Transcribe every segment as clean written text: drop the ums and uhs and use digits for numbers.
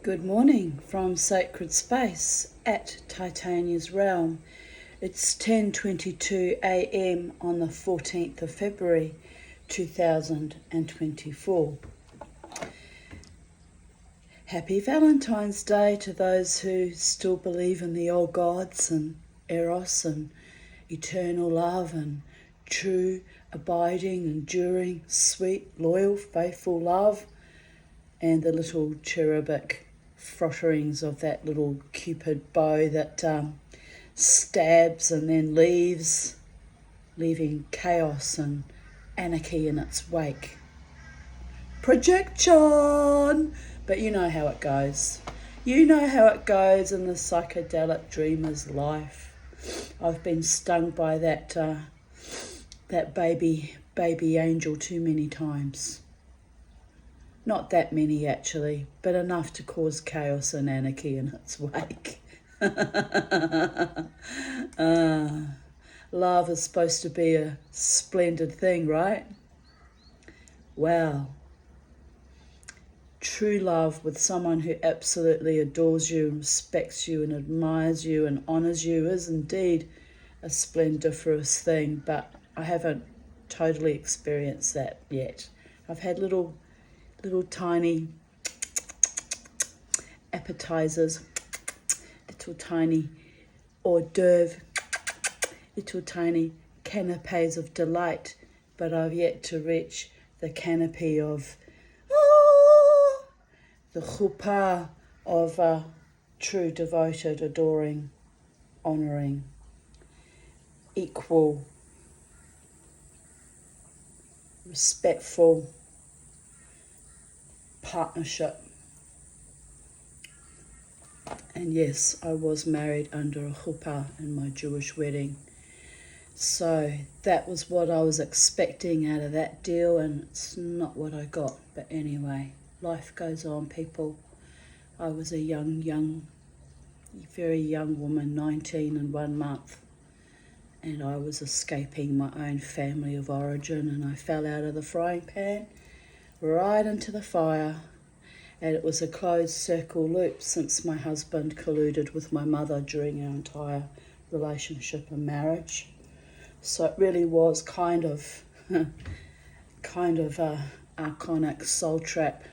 Good morning from Sacred Space at Titania's Realm. It's 10:22 a.m. on the 14th of February 2024. Happy Valentine's Day to those who still believe in the old gods and Eros and eternal love and true, abiding, enduring, sweet, loyal, faithful love, and the little cherubic flutterings of that little cupid bow that stabs and then leaves, leaving chaos and anarchy in its wake. Projection! But you know how it goes. You know how it goes in the psychedelic dreamer's life. I've been stung by that baby angel too many times. Not that many actually, but enough to cause chaos and anarchy in its wake. Love is supposed to be a splendid thing, right? Well, true love with someone who absolutely adores you, respects you and admires you and honours you is indeed a splendiferous thing, but I haven't totally experienced that yet. I've had little tiny appetizers, little tiny hors d'oeuvre, little tiny canapes of delight, but I've yet to reach the canopy of the chuppah of true, devoted, adoring, honouring, equal, respectful partnership. And yes, I was married under a chuppah in my Jewish wedding. So that was what I was expecting out of that deal, and it's not what I got. But anyway, life goes on, people. I was a very young woman, 19 and 1 month, and I was escaping my own family of origin, and I fell out of the frying pan right into the fire, and it was a closed circle loop since my husband colluded with my mother during our entire relationship and marriage. So it really was kind of archonic soul trap,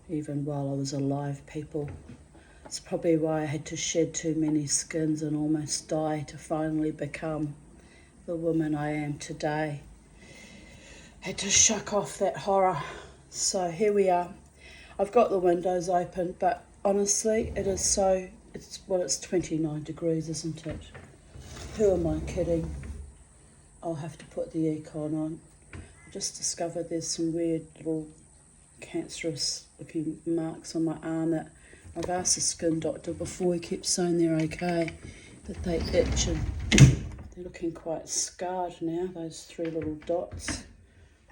even while I was alive, people. It's probably why I had to shed too many skins and almost die to finally become the woman I am today. Had to shuck off that horror. So here we are. I've got the windows open, but honestly, it's 29 degrees, isn't it? Who am I kidding? I'll have to put the aircon on. I just discovered there's some weird little cancerous looking marks on my arm that I've asked the skin doctor before. He keeps saying they're okay, but they itch and they're looking quite scarred now, those 3 little dots.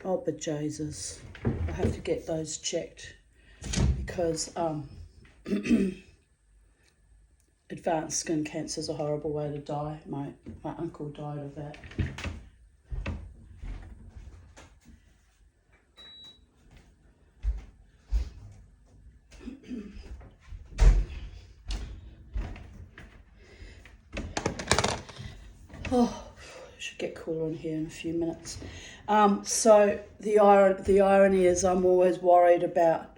Oh, bejesus. I'll have to get those checked because advanced skin cancer is a horrible way to die. My uncle died of that. Oh, should get cooler in here in a few minutes. So the irony is I'm always worried about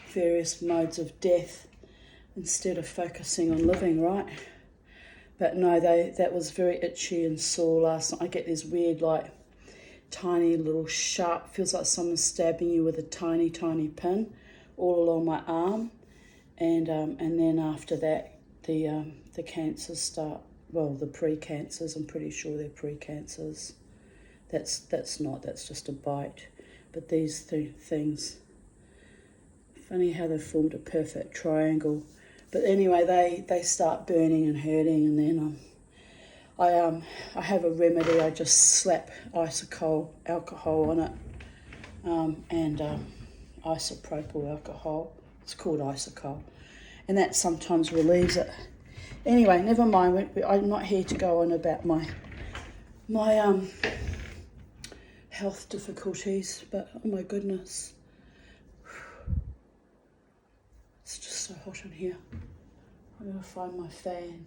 various modes of death instead of focusing on living, right? But no, that was very itchy and sore last night. I get these weird, like, tiny little sharp, feels like someone's stabbing you with a tiny pin all along my arm, and then after that the cancers start. Well, the pre-cancers, I'm pretty sure they're pre-cancers. That's just a bite. But these things, funny how they formed a perfect triangle. But anyway, they start burning and hurting, and then I have a remedy. I just slap isopropyl alcohol on it, and isopropyl alcohol. It's called Isocol, and that sometimes relieves it. Anyway, never mind. I'm not here to go on about my health difficulties, but oh my goodness, it's just so hot in here. I'm going to find my fan.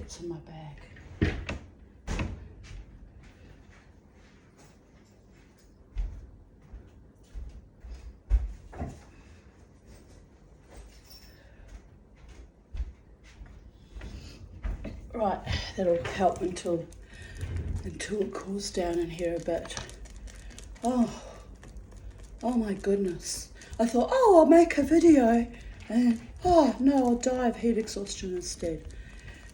It's in my bag. Right, that'll help until it cools down in here a bit. Oh my goodness. I thought, oh, I'll make a video, and oh no, I'll die of heat exhaustion instead.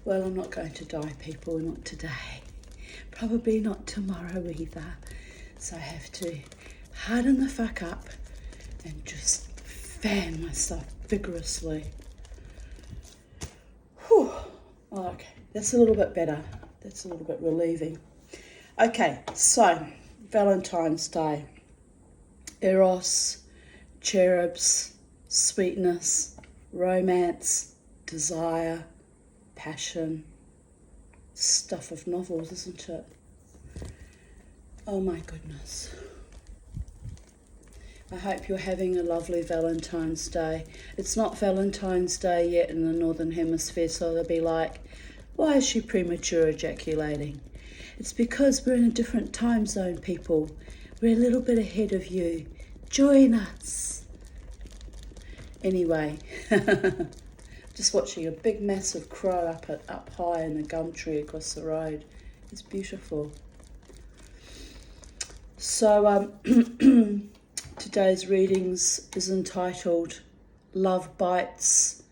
Well, I'm not going to die, people, not today. Probably not tomorrow either. So I have to harden the fuck up and just fan myself vigorously. Whew. Okay, that's a little bit better. That's a little bit relieving. Okay, so Valentine's Day. Eros, cherubs, sweetness, romance, desire, passion. Stuff of novels, isn't it? Oh my goodness. I hope you're having a lovely Valentine's Day. It's not Valentine's Day yet in the Northern Hemisphere, so they'll be like, why is she premature ejaculating? It's because we're in a different time zone, people. We're a little bit ahead of you. Join us. Anyway, just watching a big massive crow up high in a gum tree across the road. It's beautiful. So today's readings is entitled Love Bites,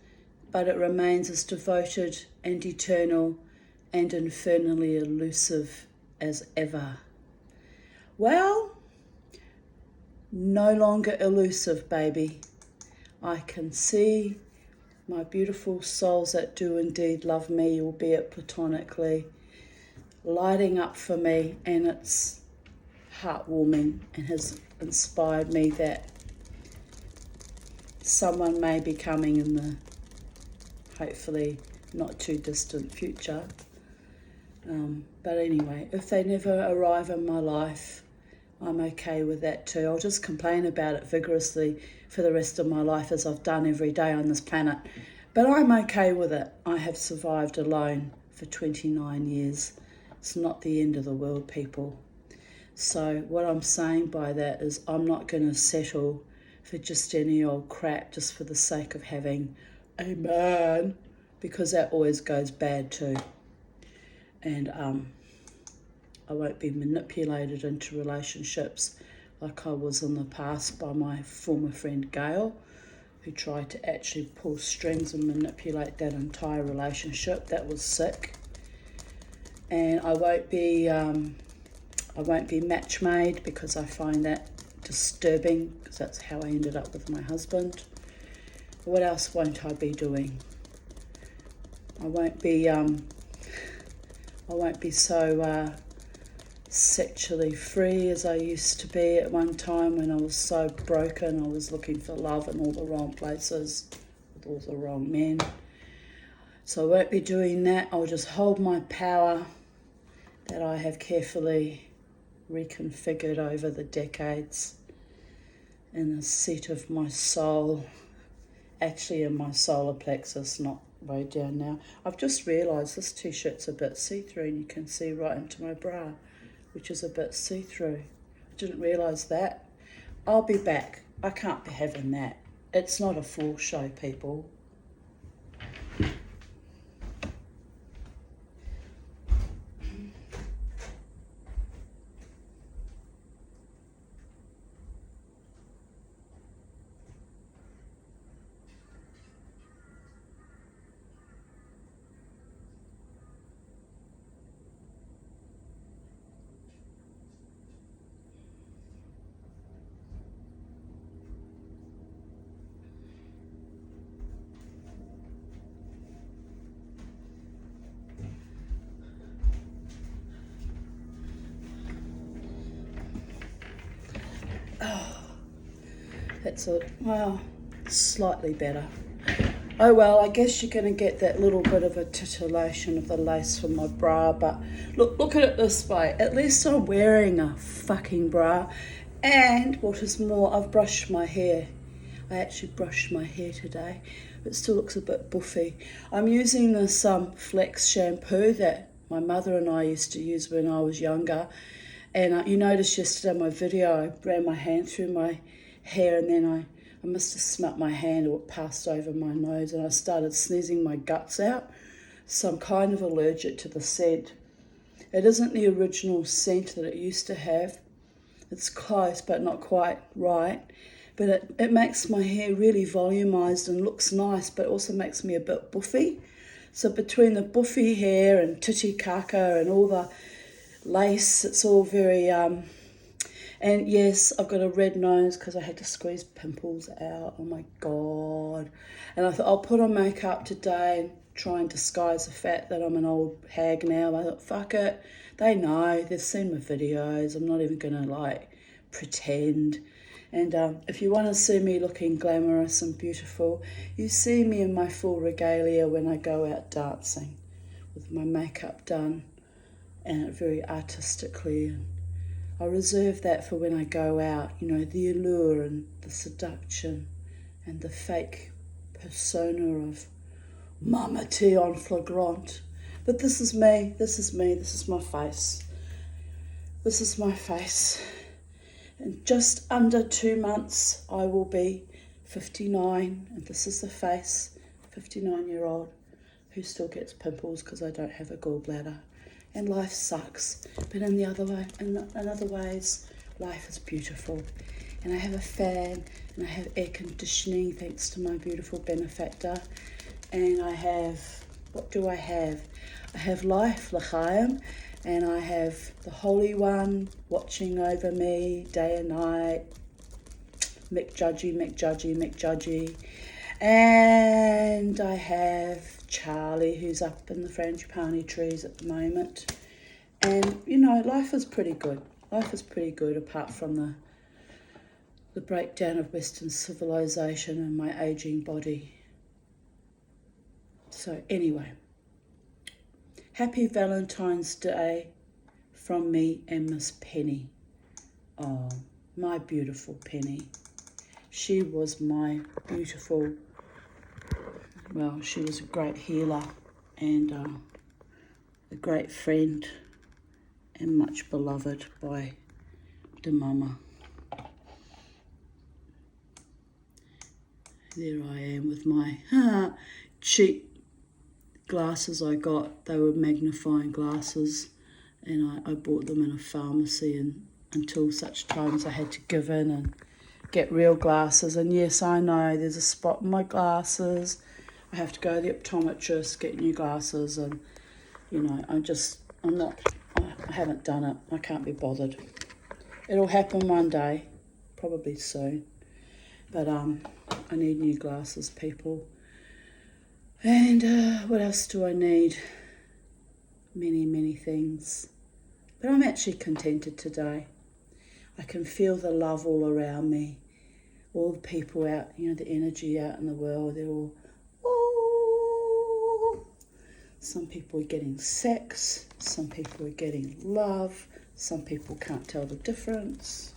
but it remains as devoted and eternal and infernally elusive as ever. Well, no longer elusive, baby. I can see my beautiful souls that do indeed love me, albeit platonically, lighting up for me, and it's heartwarming and has inspired me that someone may be coming in the hopefully not too distant future. But anyway, if they never arrive in my life, I'm okay with that too. I'll just complain about it vigorously for the rest of my life, as I've done every day on this planet. But I'm okay with it. I have survived alone for 29 years. It's not the end of the world, people. So what I'm saying by that is I'm not going to settle for just any old crap just for the sake of having a man, because that always goes bad too. And I won't be manipulated into relationships like I was in the past by my former friend Gail, who tried to actually pull strings and manipulate that entire relationship. That was sick. And I won't be match made, because I find that disturbing, because that's how I ended up with my husband. What else won't I be doing? I won't be so sexually free as I used to be at one time, when I was so broken. I was looking for love in all the wrong places with all the wrong men. So I won't be doing that. I'll just hold my power that I have carefully reconfigured over the decades in the seat of my soul, actually in my solar plexus, not way down now. I've just realised this t-shirt's a bit see-through, and you can see right into my bra, which is a bit see-through. I didn't realise that. I'll be back. I can't be having that. It's not a full show, people. That's slightly better. Oh well, I guess you're going to get that little bit of a titillation of the lace from my bra, but look at it this way. At least I'm wearing a fucking bra, and what is more, I've brushed my hair. I actually brushed my hair today. It still looks a bit buffy. I'm using this Flex shampoo that my mother and I used to use when I was younger. And you noticed yesterday in my video, I ran my hand through my hair, and then I must have smelt my hand, or it passed over my nose, and I started sneezing my guts out. So I'm kind of allergic to the scent. It isn't the original scent that it used to have. It's close, but not quite right. But it makes my hair really volumized and looks nice, but also makes me a bit buffy. So between the buffy hair and titicaca and all the lace, it's all very... and yes, I've got a red nose because I had to squeeze pimples out. Oh my God. And I thought I'll put on makeup today and try and disguise the fact that I'm an old hag now. I thought, fuck it. They know. They've seen my videos. I'm not even going to pretend. And if you want to see me looking glamorous and beautiful, you see me in my full regalia when I go out dancing with my makeup done and very artistically. And I reserve that for when I go out, the allure and the seduction and the fake persona of Mama T en flagrant. But this is me, this is me, this is my face. This is my face. In just under 2 months, I will be 59, and this is the face, 59-year-old, who still gets pimples because I don't have a gallbladder. And life sucks, but in other ways, life is beautiful. And I have a fan, and I have air conditioning thanks to my beautiful benefactor. And I have, what do I have? I have life, l'chaim, and I have the Holy One watching over me day and night. Mick Judgy. And I have Charlie, who's up in the frangipani trees at the moment. And, life is pretty good. Life is pretty good apart from the breakdown of Western civilization and my aging body. So anyway, happy Valentine's Day from me and Miss Penny. Oh, my beautiful Penny. She was my beautiful... Well, she was a great healer and a great friend and much beloved by the mama. There I am with my cheap glasses I got. They were magnifying glasses, and I bought them in a pharmacy, and until such times I had to give in and get real glasses. And yes, I know there's a spot in my glasses. I have to go to the optometrist, get new glasses, and I haven't done it. I can't be bothered. It'll happen one day, probably soon. But I need new glasses, people. And what else do I need? Many, many things. But I'm actually contented today. I can feel the love all around me. All the people out, the energy out in the world, they're all... Some people are getting sex, some people are getting love, some people can't tell the difference.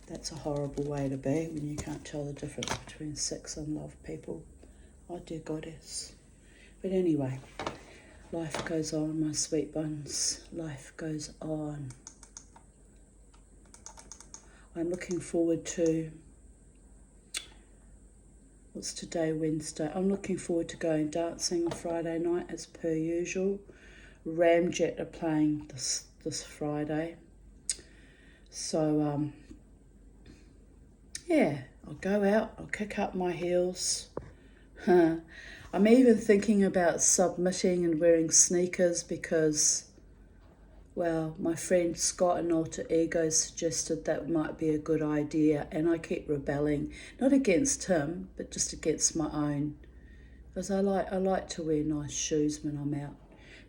That's a horrible way to be when you can't tell the difference between sex and love, people. Oh dear goddess. But anyway, life goes on, my sweet buns. Life goes on. I'm looking forward to... What's today, Wednesday? I'm looking forward to going dancing on Friday night as per usual. Ramjet are playing this Friday. So, yeah, I'll go out, I'll kick up my heels. I'm even thinking about submitting and wearing sneakers because, well, my friend Scott and Alter Ego suggested that might be a good idea, and I keep rebelling, not against him, but just against my own, because I like to wear nice shoes when I'm out.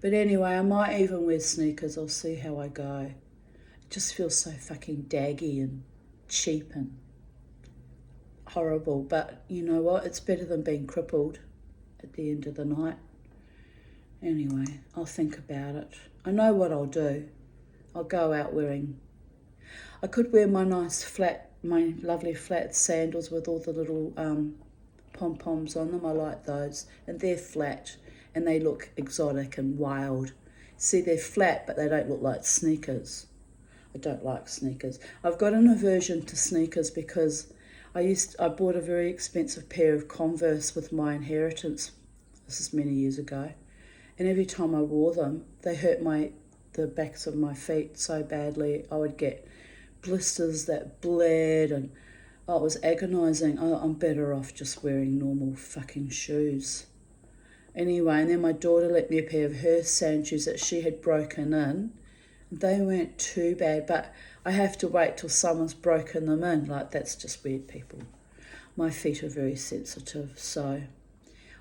But anyway, I might even wear sneakers. I'll see how I go. It just feels so fucking daggy and cheap and horrible, but you know what? It's better than being crippled at the end of the night. Anyway, I'll think about it. I know what I'll do. I'll go out wearing... I could wear my nice flat my lovely flat sandals with all the little pom-poms on them. I like those, and they're flat and they look exotic and wild. See, they're flat but they don't look like sneakers. I don't like sneakers. I've got an aversion to sneakers because I bought a very expensive pair of Converse with my inheritance. This is many years ago, and every time I wore them they hurt the backs of my feet so badly. I would get blisters that bled, and it was agonising. I'm better off just wearing normal fucking shoes. Anyway, and then my daughter let me a pair of her sand shoes that she had broken in. They weren't too bad, but I have to wait till someone's broken them in. Like, that's just weird, people. My feet are very sensitive, so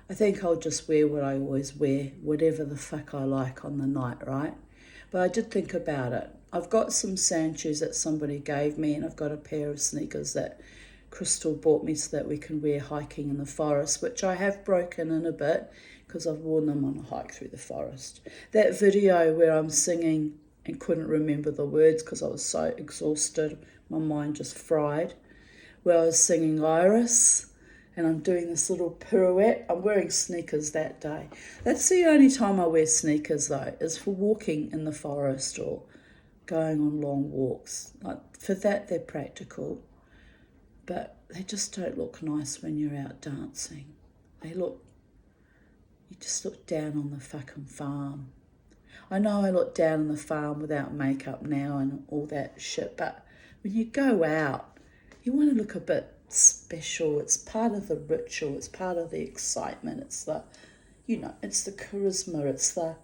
I think I'll just wear what I always wear, whatever the fuck I like on the night, right? But I did think about it. I've got some sand shoes that somebody gave me, and I've got a pair of sneakers that Crystal bought me so that we can wear hiking in the forest, which I have broken in a bit because I've worn them on a hike through the forest. That video where I'm singing and couldn't remember the words because I was so exhausted, my mind just fried, where I was singing Iris and I'm doing this little pirouette. I'm wearing sneakers that day. That's the only time I wear sneakers though, is for walking in the forest or going on long walks. Like, for that they're practical, but they just don't look nice when you're out dancing. You just look down on the fucking farm. I know I look down on the farm without makeup now and all that shit, but when you go out, you want to look a bit special. It's part of the ritual, it's part of the excitement, it's the, it's the charisma, it's the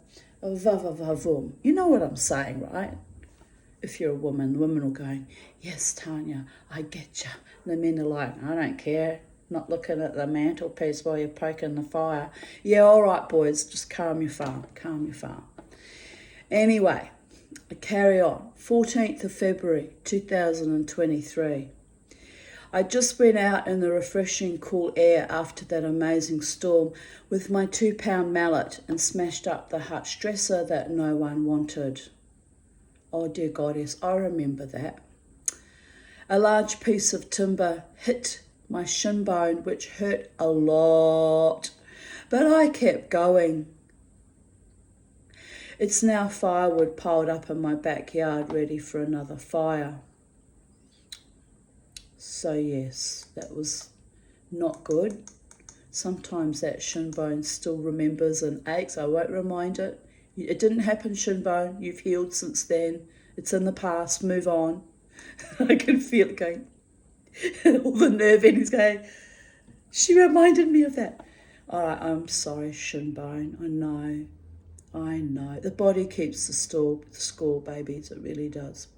va-va-va-voom. You know what I'm saying, right? If you're a woman, the women are going, yes, Tanya, I get you. And the men are like, I don't care, not looking at the mantelpiece while you're poking the fire. Yeah, all right, boys, just calm your farm. Anyway, I carry on. 14th of February 2023. I just went out in the refreshing cool air after that amazing storm with my 2-pound mallet and smashed up the hutch dresser that no one wanted. Oh dear goddess, I remember that. A large piece of timber hit my shin bone, which hurt a lot, but I kept going. It's now firewood piled up in my backyard ready for another fire. So yes, that was not good. Sometimes that shin bone still remembers and aches. I won't remind it. It didn't happen, shin bone. You've healed since then. It's in the past. Move on. I can feel it going. All the nerve endings going. She reminded me of that. All right, I'm sorry, shin bone. I know. The body keeps the score, babies. It really does.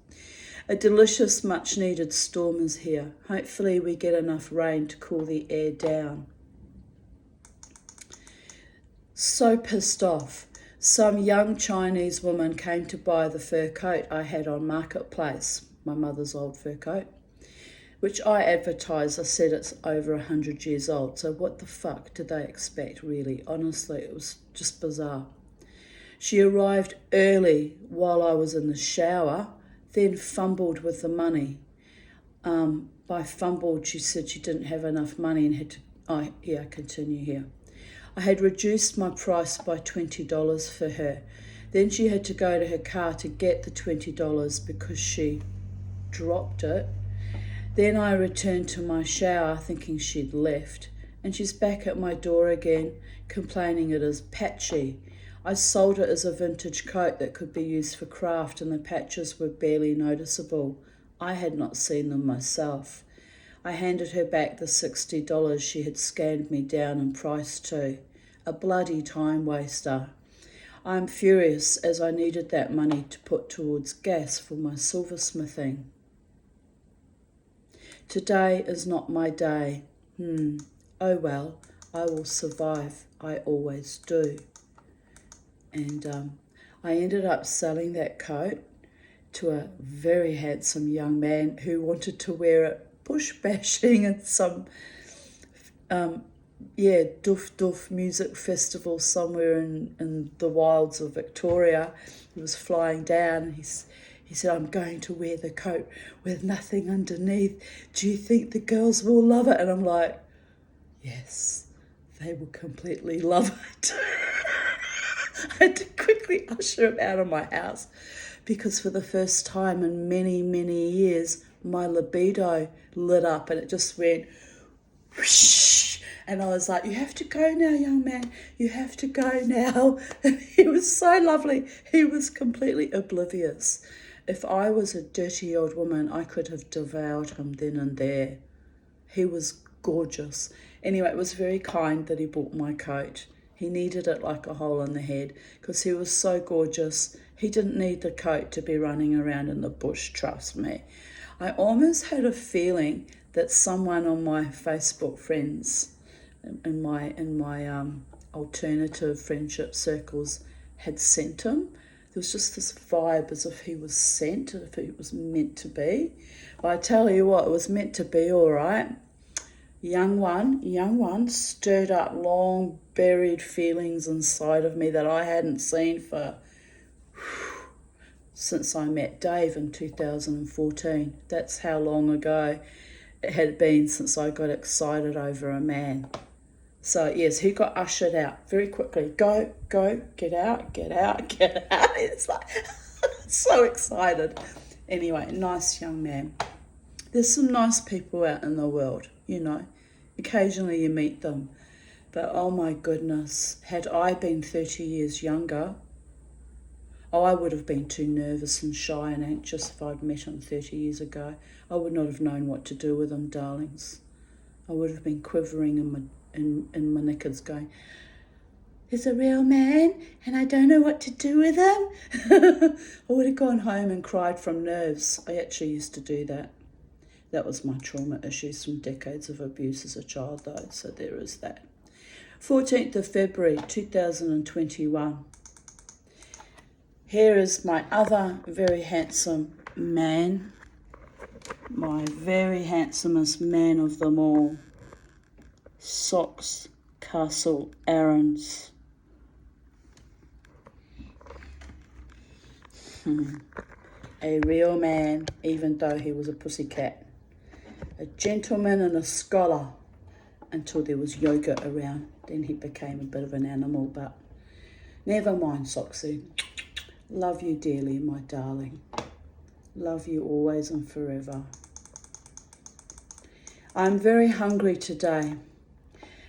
A delicious, much-needed storm is here. Hopefully we get enough rain to cool the air down. So pissed off. Some young Chinese woman came to buy the fur coat I had on Marketplace, my mother's old fur coat, which I advertised. I said it's over 100 years old. So what the fuck did they expect, really? Honestly, it was just bizarre. She arrived early while I was in the shower, then fumbled with the money. By fumbled, she said she didn't have enough money and had to... continue here. I had reduced my price by $20 for her. Then she had to go to her car to get the $20 because she dropped it. Then I returned to my shower thinking she'd left, and she's back at my door again, complaining it is patchy. I sold it as a vintage coat that could be used for craft, and the patches were barely noticeable. I had not seen them myself. I handed her back the $60 she had scanned me down in price to. A bloody time waster. I'm furious as I needed that money to put towards gas for my silversmithing. Today is not my day. Oh well, I will survive. I always do. And I ended up selling that coat to a very handsome young man who wanted to wear it bush bashing at some doof music festival somewhere in the wilds of Victoria. He was flying down and He said, I'm going to wear the coat with nothing underneath. Do you think the girls will love it? And I'm like, yes, they will completely love it. I had to quickly usher him out of my house because for the first time in many, many years, my libido lit up and it just went whoosh. And I was like, you have to go now, young man. You have to go now. And he was so lovely. He was completely oblivious. If I was a dirty old woman, I could have devoured him then and there. He was gorgeous. Anyway, it was very kind that he bought my coat. He needed it like a hole in the head because he was so gorgeous. He didn't need the coat to be running around in the bush, trust me. I almost had a feeling that someone on my Facebook friends, in my alternative friendship circles, had sent him. There was just this vibe as if he was sent, as if he was meant to be. Well, I tell you what, it was meant to be all right. Young one stirred up long buried feelings inside of me that I hadn't seen since I met Dave in 2014. That's how long ago it had been since I got excited over a man. So yes, he got ushered out very quickly. Go, get out. It's like so excited. Anyway, nice young man. There's some nice people out in the world, you know. Occasionally you meet them. But oh my goodness, had I been 30 years younger, I would have been too nervous and shy and anxious if I'd met him 30 years ago. I would not have known what to do with him, darlings. I would have been quivering in my knickers going, he's a real man and I don't know what to do with him. I would have gone home and cried from nerves. I actually used to do that. That was my trauma issues from decades of abuse as a child though, so there is that. 14th of February 2021. Here is my other very handsome man, my very handsomest man of them all, Socks Castle Aarons. A real man, even though he was a pussycat. A gentleman and a scholar until there was yoga around. Then he became a bit of an animal, but never mind, Soxy. Love you dearly, my darling. Love you always and forever. I'm very hungry today.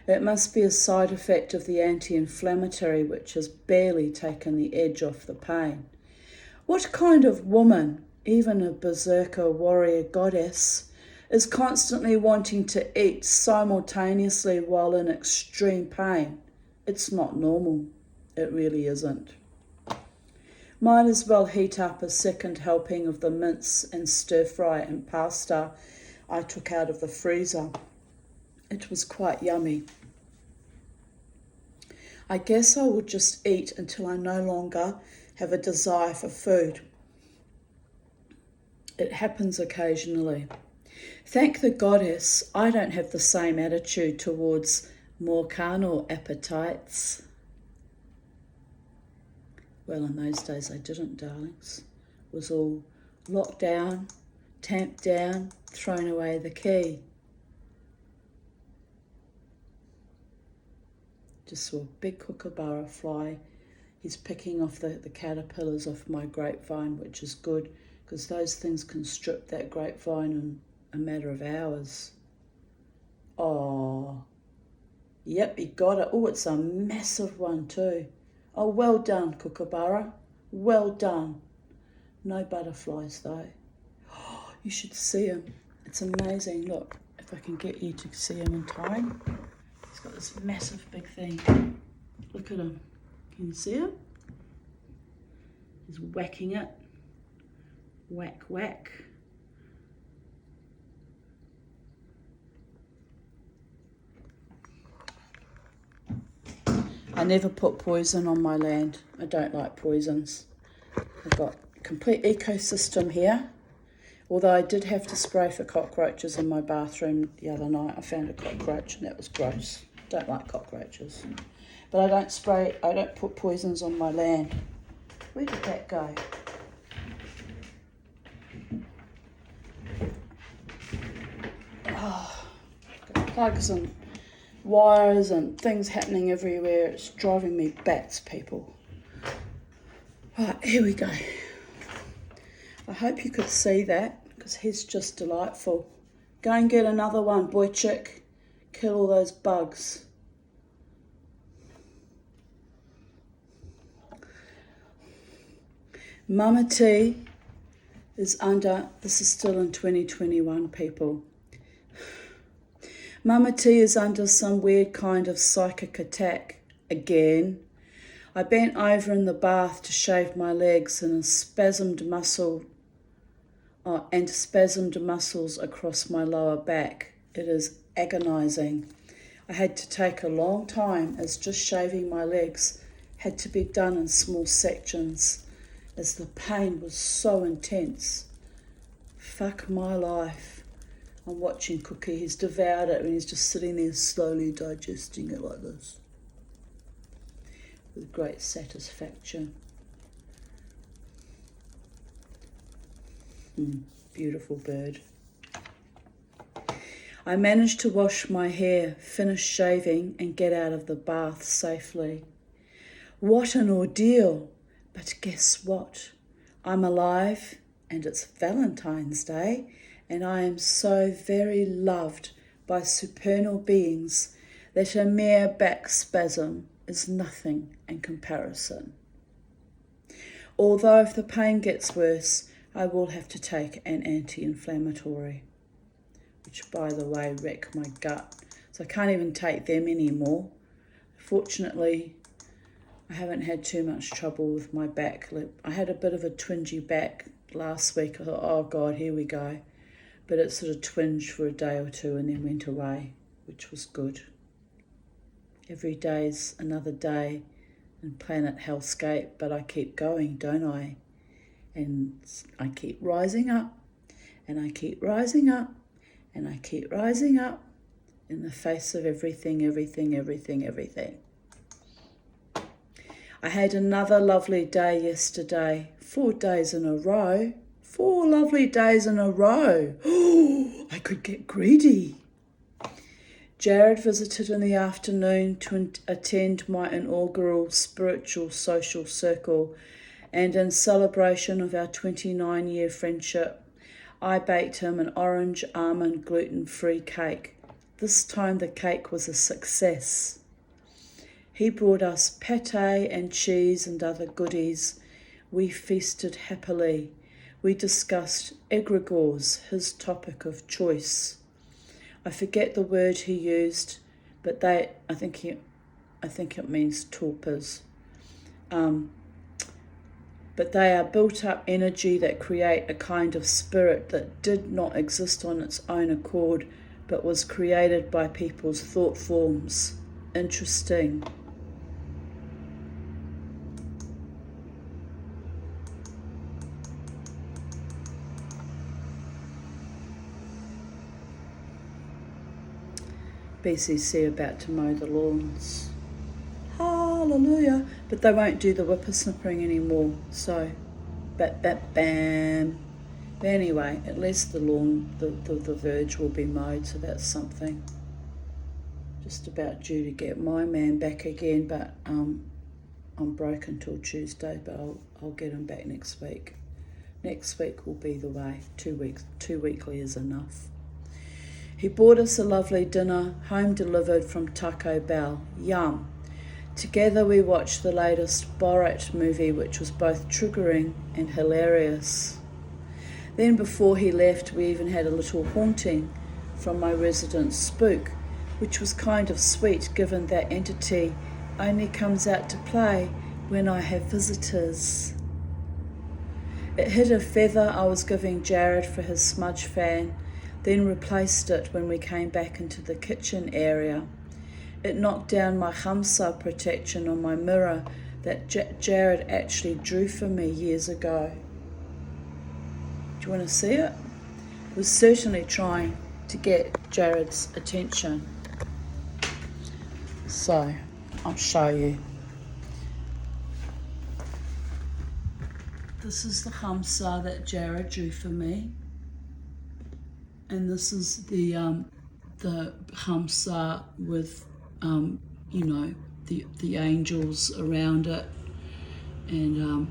It must be a side effect of the anti-inflammatory which has barely taken the edge off the pain. What kind of woman, even a berserker warrior goddess, is constantly wanting to eat simultaneously while in extreme pain? It's not normal. It really isn't. Might as well heat up a second helping of the mince and stir fry and pasta I took out of the freezer. It was quite yummy. I guess I will just eat until I no longer have a desire for food. It happens occasionally. Thank the goddess, I don't have the same attitude towards more carnal appetites. Well, in those days I didn't, darlings. It was all locked down, tamped down, thrown away the key. Just saw a big kookaburra fly. He's picking off the caterpillars off my grapevine, which is good because those things can strip that grapevine in a matter of hours. Oh, yep, he got it. Oh, it's a massive one too. Oh, well done, kookaburra. Well done. No butterflies though. Oh, you should see him. It's amazing. Look, if I can get you to see him in time. He's got this massive big thing. Look at him. Can you see him? He's whacking it. Whack, whack. I never put poison on my land. I don't like poisons. I've got a complete ecosystem here. Although I did have to spray for cockroaches in my bathroom the other night. I found a cockroach and that was gross. Don't like cockroaches. But I don't put poisons on my land. Where did that go? plugs and wires and things happening everywhere. It's driving me bats, people. Right, here we go. I hope you could see that, because he's just delightful. Go and get another one, boy chick. Kill all those bugs. Mama T is under, this is still in 2021, people. Mama T is under some weird kind of psychic attack again. I bent over in the bath to shave my legs and spasmed muscles across my lower back. It is agonizing. I had to take a long time, as just shaving my legs had to be done in small sections, as the pain was so intense. Fuck my life. I'm watching Cookie. He's devoured it and he's just sitting there slowly digesting it like this, with great satisfaction. Beautiful bird. I managed to wash my hair, finish shaving, and get out of the bath safely. What an ordeal! But guess what? I'm alive, and it's Valentine's Day, and I am so very loved by supernal beings that a mere back spasm is nothing in comparison. Although if the pain gets worse, I will have to take an anti-inflammatory, which, by the way, wreck my gut. So I can't even take them anymore. Fortunately, I haven't had too much trouble with my back. I had a bit of a twingy back last week. I thought, oh God, here we go. But it sort of twinged for a day or two and then went away, which was good. Every day's another day in planet hellscape, but I keep going, don't I? And I keep rising up, and I keep rising up, and I keep rising up in the face of everything. I had another lovely day yesterday, 4 days in a row. 4 lovely days in a row. Oh, I could get greedy. Jared visited in the afternoon to attend my inaugural spiritual social circle, and in celebration of our 29-year friendship, I baked him an orange almond gluten-free cake. This time the cake was a success. He brought us pate and cheese and other goodies. We feasted happily. We discussed egregores, his topic of choice. I forget the word he used, but I think it means torpors. But they are built up energy that create a kind of spirit that did not exist on its own accord, but was created by people's thought forms. Interesting. BCC about to mow the lawns. Hallelujah. But they won't do the whippersnippering anymore. So, bam. But anyway, at least the lawn, the verge will be mowed, so that's something. Just about due to get my man back again, but I'm broke until Tuesday, but I'll get him back next week. Next week will be the way. 2 weeks, 2 weekly is enough. He bought us a lovely dinner, home delivered from Taco Bell. Yum. Together we watched the latest Borat movie, which was both triggering and hilarious. Then before he left, we even had a little haunting from my resident spook, which was kind of sweet given that entity only comes out to play when I have visitors. It hit a feather I was giving Jared for his smudge fan, then replaced it when we came back into the kitchen area. It knocked down my Khamsa protection on my mirror that Jared actually drew for me years ago. Do you want to see it? It was certainly trying to get Jared's attention. So, I'll show you. This is the Khamsa that Jared drew for me. And this is the the Hamsa with, you know, the angels around it, and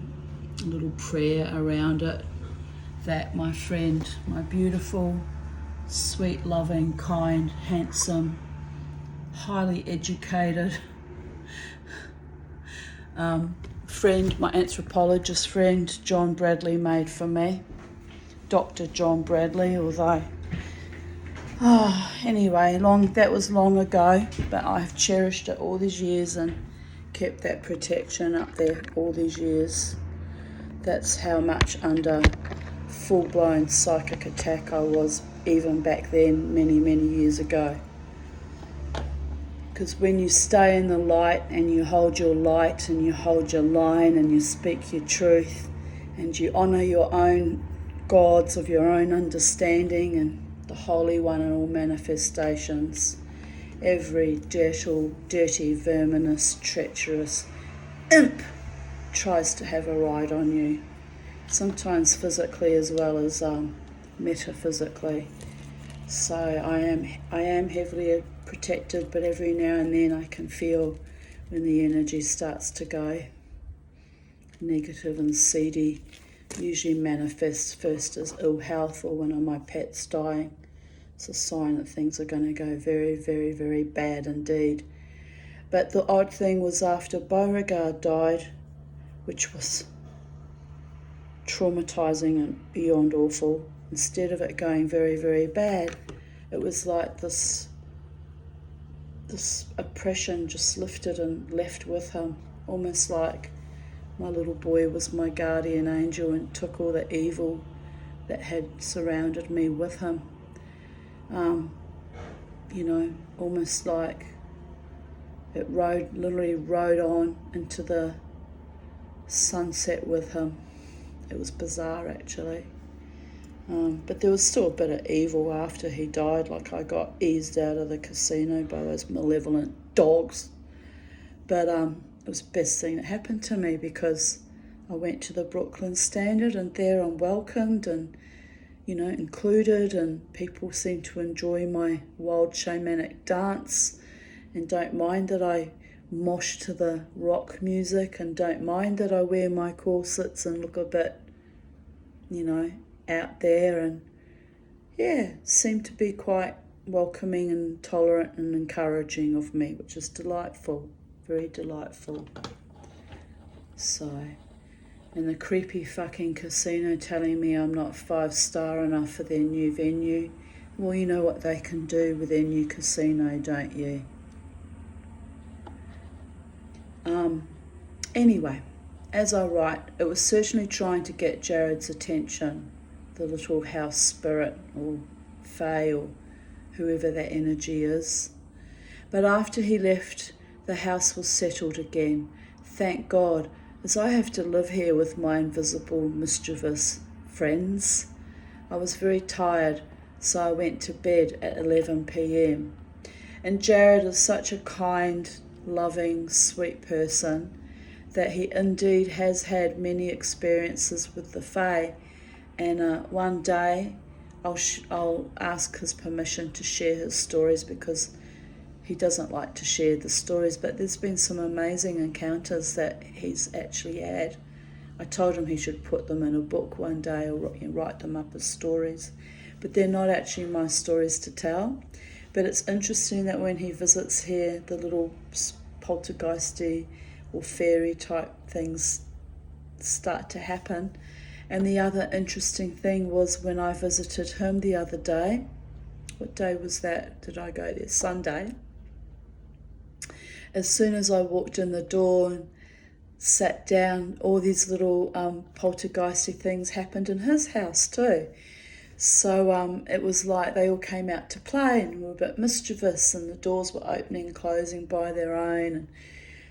a little prayer around it, that my friend, my beautiful, sweet, loving, kind, handsome, highly educated friend, my anthropologist friend, John Bradley, made for me. Dr. John Bradley, although, anyway, that was long ago, but I've cherished it all these years and kept that protection up there all these years. That's how much under full-blown psychic attack I was even back then, many, many years ago. Because when you stay in the light and you hold your light and you hold your line and you speak your truth and you honour your own gods of your own understanding and the Holy One in all manifestations, every dirty, verminous, treacherous imp tries to have a ride on you, sometimes physically as well as metaphysically. So I am heavily protected, but every now and then I can feel when the energy starts to go negative and seedy. Usually manifests first as ill health or one of my pets dying. It's a sign that things are going to go very, very, very bad indeed. But the odd thing was, after Beauregard died, which was traumatizing and beyond awful, instead of it going very, very bad, it was like this oppression just lifted and left with him, almost like my little boy was my guardian angel and took all the evil that had surrounded me with him. You know, almost like it literally rode on into the sunset with him. It was bizarre, actually. But there was still a bit of evil after he died. Like, I got eased out of the casino by those malevolent dogs. But it was the best thing that happened to me, because I went to the Brooklyn Standard and there I'm welcomed and, you know, included, and people seem to enjoy my wild shamanic dance and don't mind that I mosh to the rock music and don't mind that I wear my corsets and look a bit, you know, out there, and yeah, seem to be quite welcoming and tolerant and encouraging of me, which is delightful, very delightful. So, and the creepy fucking casino telling me I'm not 5-star enough for their new venue. Well, you know what they can do with their new casino, don't you? Anyway, as I write, it was certainly trying to get Jared's attention, the little house spirit or fae or whoever that energy is. But after he left, the house was settled again. Thank God, as I have to live here with my invisible, mischievous friends. I was very tired, so I went to bed at 11 p.m. And Jared is such a kind, loving, sweet person that he indeed has had many experiences with the fae. And one day I'll ask his permission to share his stories, because he doesn't like to share the stories, but there's been some amazing encounters that he's actually had. I told him he should put them in a book one day or write them up as stories, but they're not actually my stories to tell. But it's interesting that when he visits here, the little poltergeisty or fairy type things start to happen. And the other interesting thing was when I visited him the other day. What day was that? Did I go there? Sunday. As soon as I walked in the door and sat down, all these little poltergeisty things happened in his house too. So it was like they all came out to play and were a bit mischievous, and the doors were opening and closing by their own, and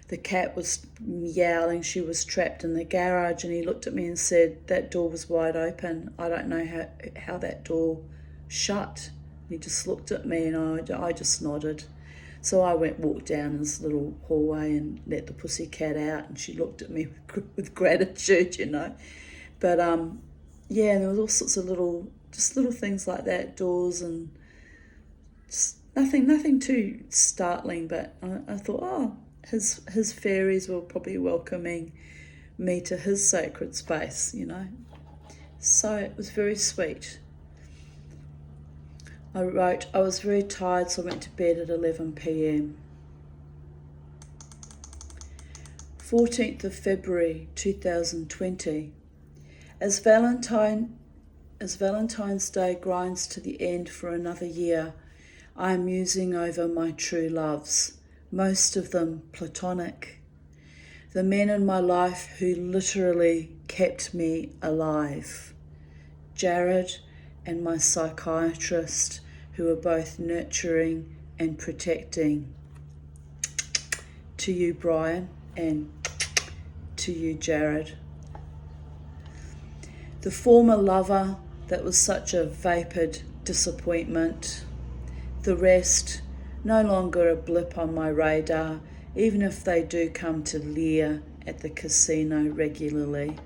the cat was meowing. She was trapped in the garage, and he looked at me and said, "That door was wide open. I don't know how that door shut." He just looked at me, and I just nodded. So I walked down this little hallway and let the pussy cat out, and she looked at me with gratitude, you know. But yeah, there was all sorts of little things like that, doors, and just Nothing too startling, but I thought, oh, his fairies were probably welcoming me to his sacred space, you know. So it was very sweet. I wrote, I was very tired, so I went to bed at 11 p.m. 14th of February 2020. As Valentine's Day grinds to the end for another year, I am musing over my true loves, most of them platonic. The men in my life who literally kept me alive. Jared and my psychiatrist, who are both nurturing and protecting. To you, Brian, and to you, Jared. The former lover that was such a vapid disappointment. The rest, no longer a blip on my radar, even if they do come to leer at the casino regularly.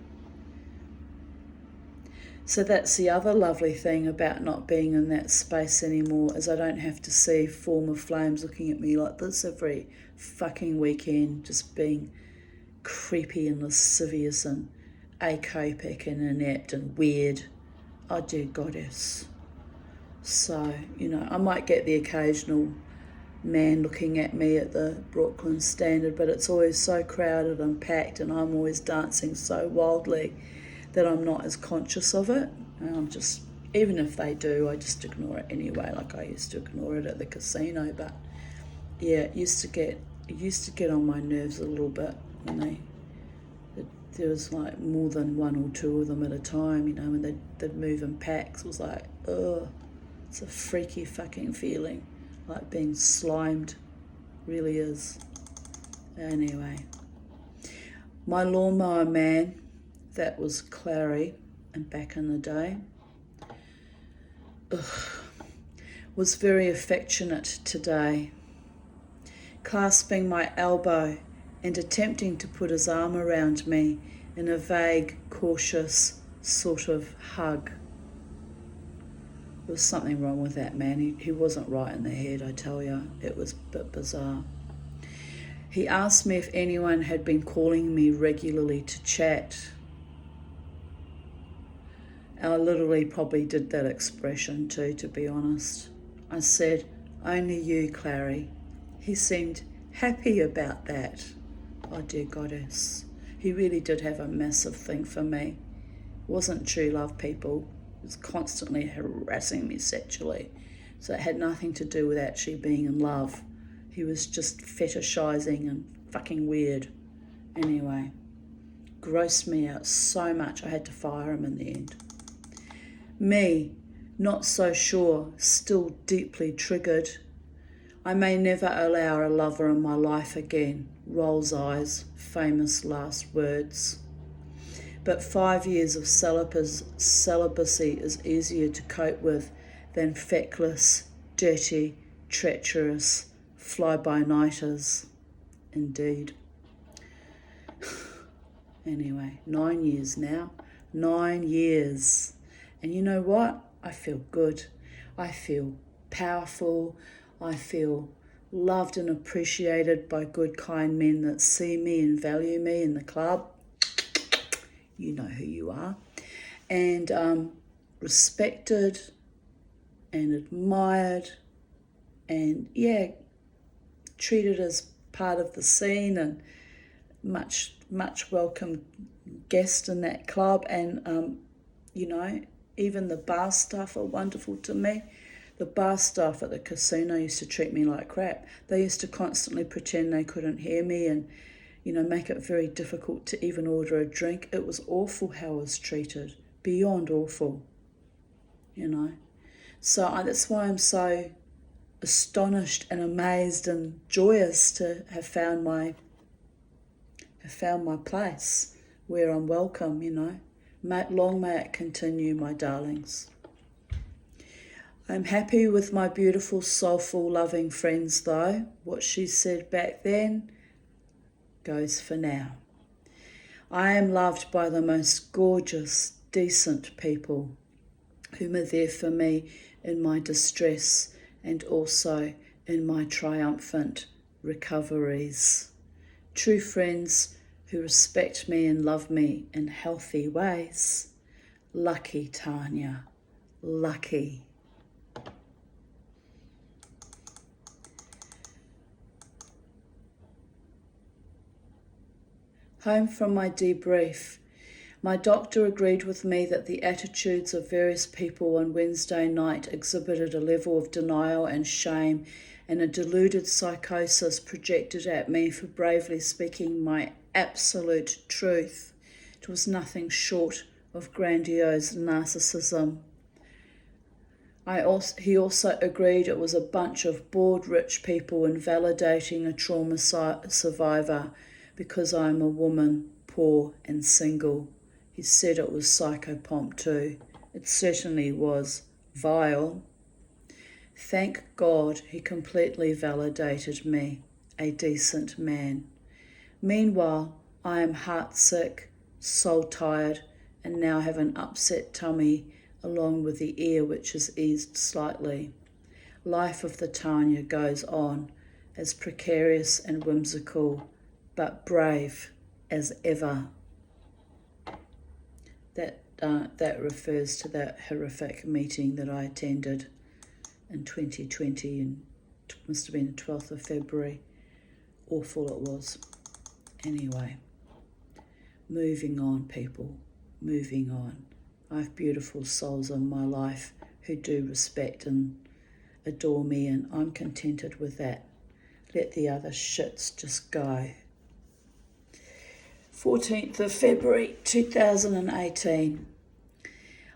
So that's the other lovely thing about not being in that space anymore, is I don't have to see former flames looking at me like this every fucking weekend, just being creepy and lascivious and acopic and inept and weird. Oh dear goddess. So, you know, I might get the occasional man looking at me at the Brooklyn Standard, but it's always so crowded and packed, and I'm always dancing so wildly that I'm not as conscious of it. And I'm just, even if they do, I just ignore it anyway, like I used to ignore it at the casino. But yeah, it used to get on my nerves a little bit when there was like more than one or two of them at a time, you know, when they'd move in packs. It was like, ugh, it's a freaky fucking feeling, like being slimed, really is. Anyway, my lawnmower man, that was Clary, and back in the day, was very affectionate today, clasping my elbow and attempting to put his arm around me in a vague, cautious sort of hug. There was something wrong with that man. He wasn't right in the head, I tell you. It was a bit bizarre. He asked me if anyone had been calling me regularly to chat. I literally probably did that expression too, to be honest. I said, only you, Clary. He seemed happy about that. Oh dear goddess. He really did have a massive thing for me. It wasn't true love, people. He was constantly harassing me sexually. So it had nothing to do with actually being in love. He was just fetishizing and fucking weird. Anyway, grossed me out so much I had to fire him in the end. Me, not so sure, still deeply triggered. I may never allow a lover in my life again. Rolls eyes, famous last words. But 5 years of celibacy is easier to cope with than feckless, dirty, treacherous, fly-by-nighters. Indeed. Anyway, 9 years now. 9 years. And you know what? I feel good. I feel powerful. I feel loved and appreciated by good, kind men that see me and value me in the club. You know who you are. And respected and admired and, yeah, treated as part of the scene and much welcome guest in that club. And, you know, even the bar staff are wonderful to me. The bar staff at the casino used to treat me like crap. They used to constantly pretend they couldn't hear me and, you know, make it very difficult to even order a drink. It was awful how I was treated, beyond awful, you know. So that's why I'm so astonished and amazed and joyous to have found my place where I'm welcome, you know. Long may it continue, my darlings. I'm happy with my beautiful, soulful, loving friends, though. What she said back then goes for now. I am loved by the most gorgeous, decent people whom are there for me in my distress and also in my triumphant recoveries. True friends who respect me and love me in healthy ways. Lucky, Tanya, lucky. Home from my debrief. My doctor agreed with me that the attitudes of various people on Wednesday night exhibited a level of denial and shame and a deluded psychosis projected at me for bravely speaking my absolute truth. It was nothing short of grandiose narcissism. He also agreed it was a bunch of bored rich people invalidating a trauma survivor because I'm a woman, poor and single. He said it was psychopomp too. It certainly was vile. Thank God he completely validated me, a decent man. Meanwhile, I am heartsick, soul-tired, and now have an upset tummy along with the ear which has eased slightly. Life of the Tanya goes on, as precarious and whimsical, but brave as ever. That refers to that horrific meeting that I attended in 2020, and it must have been the 12th of February. Awful it was. Anyway, moving on, people, moving on. I have beautiful souls in my life who do respect and adore me, and I'm contented with that. Let the other shits just go. 14th of February 2018.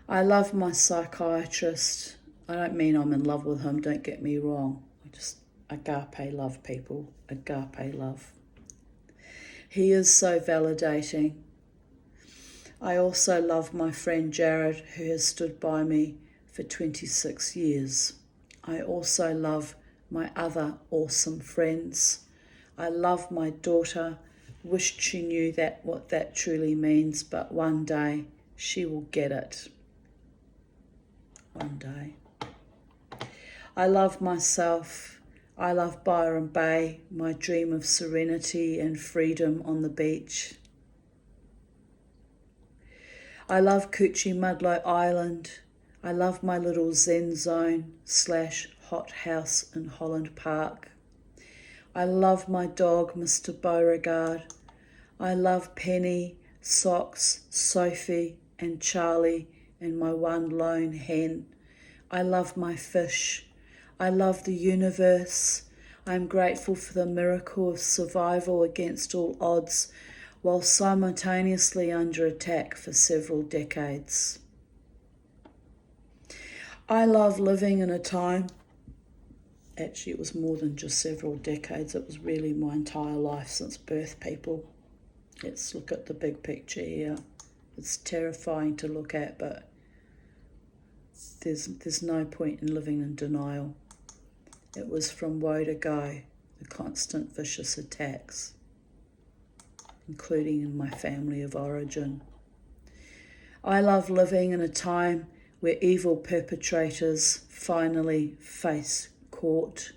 I love my psychiatrist. I don't mean I'm in love with him, don't get me wrong. I just agape love, people. Agape love. He is so validating. I also love my friend Jared, who has stood by me for 26 years. I also love my other awesome friends. I love my daughter. Wished she knew what that truly means, but one day she will get it. One day. I love myself. I love Byron Bay, my dream of serenity and freedom on the beach. I love Coochie-Mudlo Island. I love my little zen zone / hot house in Holland Park. I love my dog, Mr. Beauregard. I love Penny, Socks, Sophie and Charlie and my one lone hen. I love my fish. I love the universe. I am grateful for the miracle of survival against all odds while simultaneously under attack for several decades. I love living in a time, actually it was more than just several decades, it was really my entire life since birth, people. Let's look at the big picture here. It's terrifying to look at, but there's no point in living in denial. It was from woe to go, the constant vicious attacks, including in my family of origin. I love living in a time where evil perpetrators finally face court.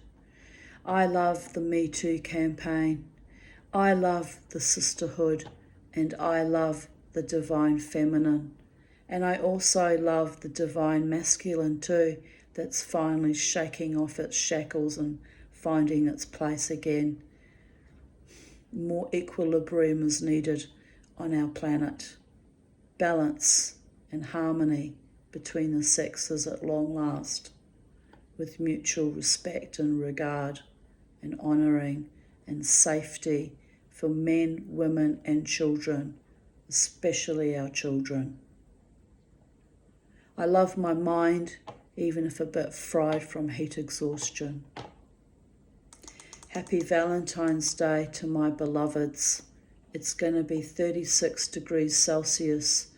I love the Me Too campaign. I love the sisterhood, and I love the divine feminine. And I also love the divine masculine too, that's finally shaking off its shackles and finding its place again. More equilibrium is needed on our planet. Balance and harmony between the sexes at long last, with mutual respect and regard and honouring and safety for men, women and children, especially our children. I love my mind, even if a bit fried from heat exhaustion. Happy Valentine's Day to my beloveds. It's going to be 36 degrees Celsius,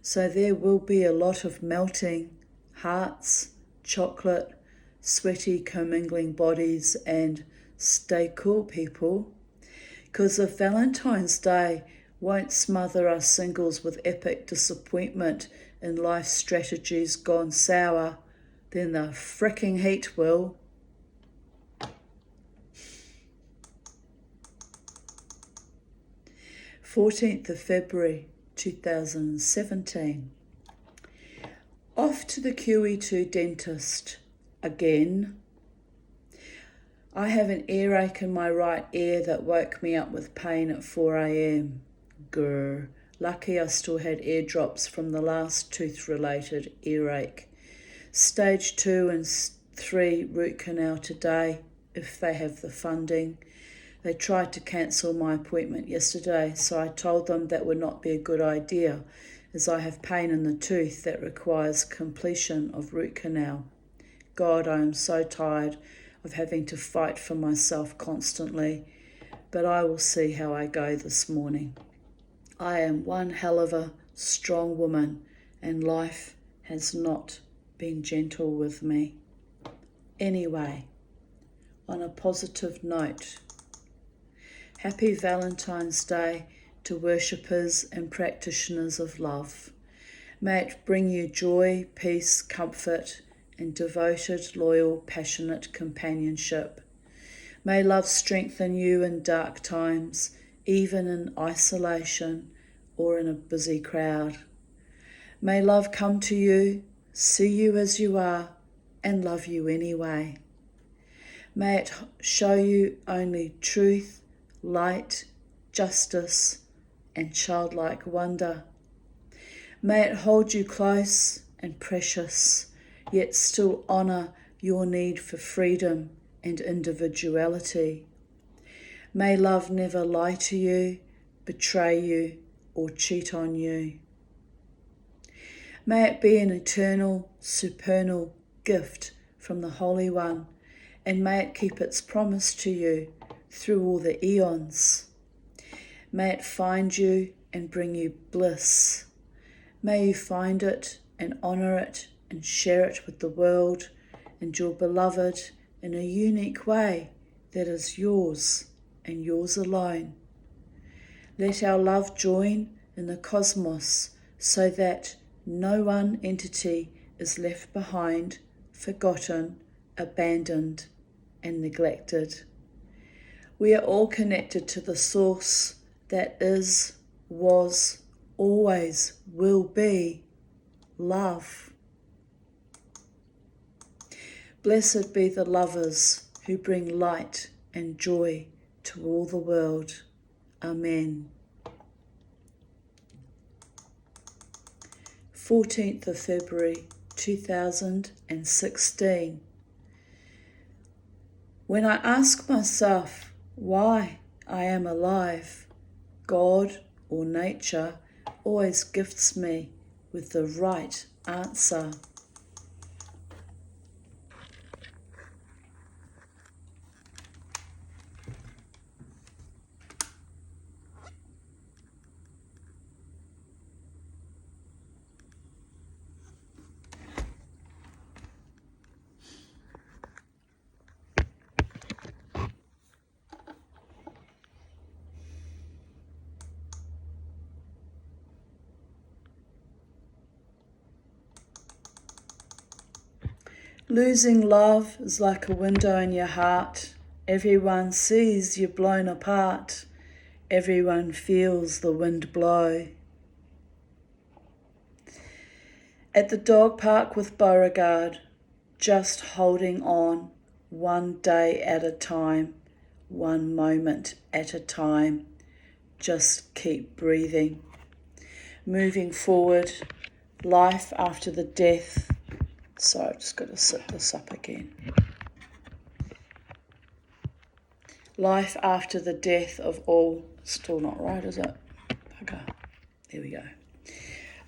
so there will be a lot of melting, hearts, chocolate, sweaty commingling bodies, and stay cool, people. Because if Valentine's Day won't smother us singles with epic disappointment in life strategies gone sour, then the fricking heat will. 14th of February 2017. Off to the QE2 dentist again. I have an earache in my right ear that woke me up with pain at 4 a.m. Grr. Lucky I still had eardrops from the last tooth-related earache. Stage 2 and 3 root canal today, if they have the funding. They tried to cancel my appointment yesterday, so I told them that would not be a good idea, as I have pain in the tooth that requires completion of root canal. God, I am so tired of having to fight for myself constantly, but I will see how I go this morning. I am one hell of a strong woman, and life has not been gentle with me. Anyway, on a positive note, happy Valentine's Day to worshippers and practitioners of love. May it bring you joy, peace, comfort, and devoted, loyal, passionate companionship. May love strengthen you in dark times, even in isolation or in a busy crowd. May love come to you, see you as you are, and love you anyway. May it show you only truth, light, justice, and childlike wonder. May it hold you close and precious, yet still honour your need for freedom and individuality. May love never lie to you, betray you, or cheat on you. May it be an eternal, supernal gift from the Holy One, and may it keep its promise to you through all the eons. May it find you and bring you bliss. May you find it and honour it and share it with the world and your beloved in a unique way that is yours and yours alone. Let our love join in the cosmos so that no one entity is left behind, forgotten, abandoned, and neglected. We are all connected to the source that is, was, always will be love. Blessed be the lovers who bring light and joy to all the world. Amen. 14th of February 2016. When I ask myself why I am alive, God or nature always gifts me with the right answer. Losing love is like a window in your heart. Everyone sees you blown apart. Everyone feels the wind blow. At the dog park with Beauregard, just holding on, one day at a time, one moment at a time. Just keep breathing. Moving forward, life after the death. So I've just got to sit this up again. Life after the death of all, still not right, is it? Okay, there we go.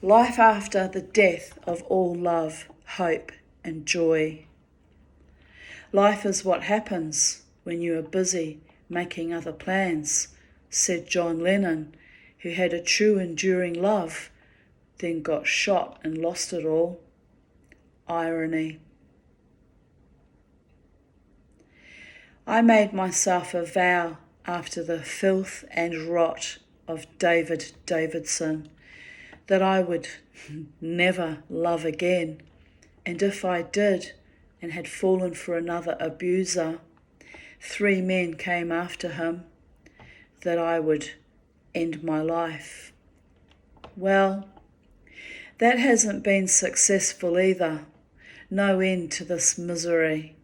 Life after the death of all love, hope and joy. Life is what happens when you are busy making other plans, said John Lennon, who had a true enduring love, then got shot and lost it all. Irony. I made myself a vow after the filth and rot of David Davidson that I would never love again, and if I did and had fallen for another abuser, 3 men came after him, that I would end my life. Well, that hasn't been successful either. No end to this misery.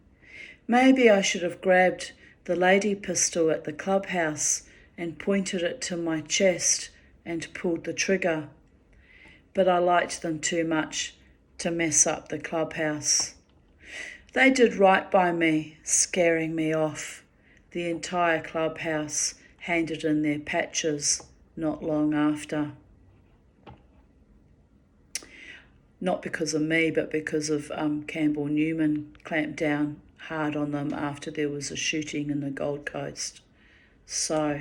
Maybe I should have grabbed the lady pistol at the clubhouse and pointed it to my chest and pulled the trigger. But I liked them too much to mess up the clubhouse. They did right by me, scaring me off. The entire clubhouse handed in their patches not long after. Not because of me, but because of Campbell Newman clamped down hard on them after there was a shooting in the Gold Coast. So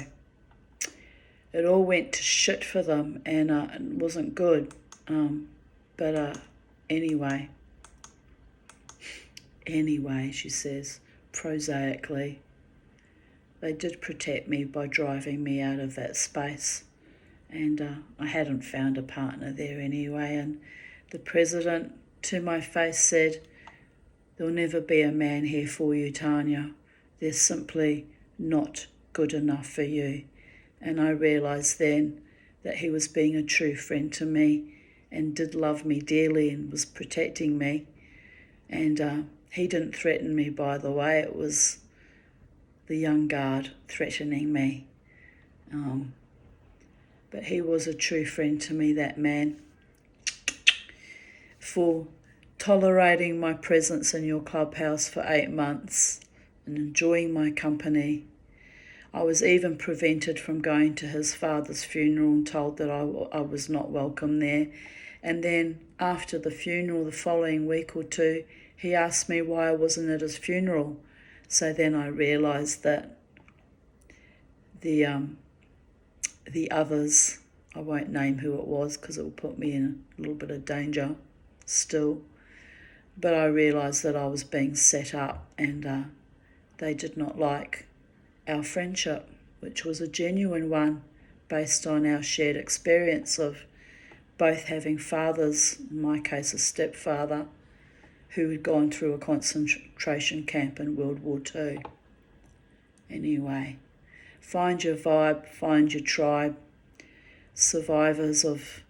it all went to shit for them, and it wasn't good. Anyway, she says, prosaically, they did protect me by driving me out of that space. And I hadn't found a partner there anyway. And the president, to my face, said, there'll never be a man here for you, Tanya. They're simply not good enough for you. And I realised then that he was being a true friend to me and did love me dearly and was protecting me. And he didn't threaten me, by the way. It was the young guard threatening me. But he was a true friend to me, that man, for tolerating my presence in your clubhouse for 8 months and enjoying my company. I was even prevented from going to his father's funeral and told that I was not welcome there. And then after the funeral, the following week or two, he asked me why I wasn't at his funeral. So then I realised that the others, I won't name who it was because it will put me in a little bit of danger still, but I realised that I was being set up, and they did not like our friendship, which was a genuine one based on our shared experience of both having fathers, in my case a stepfather, who had gone through a concentration camp in World War II. Anyway, find your vibe, find your tribe. Survivors of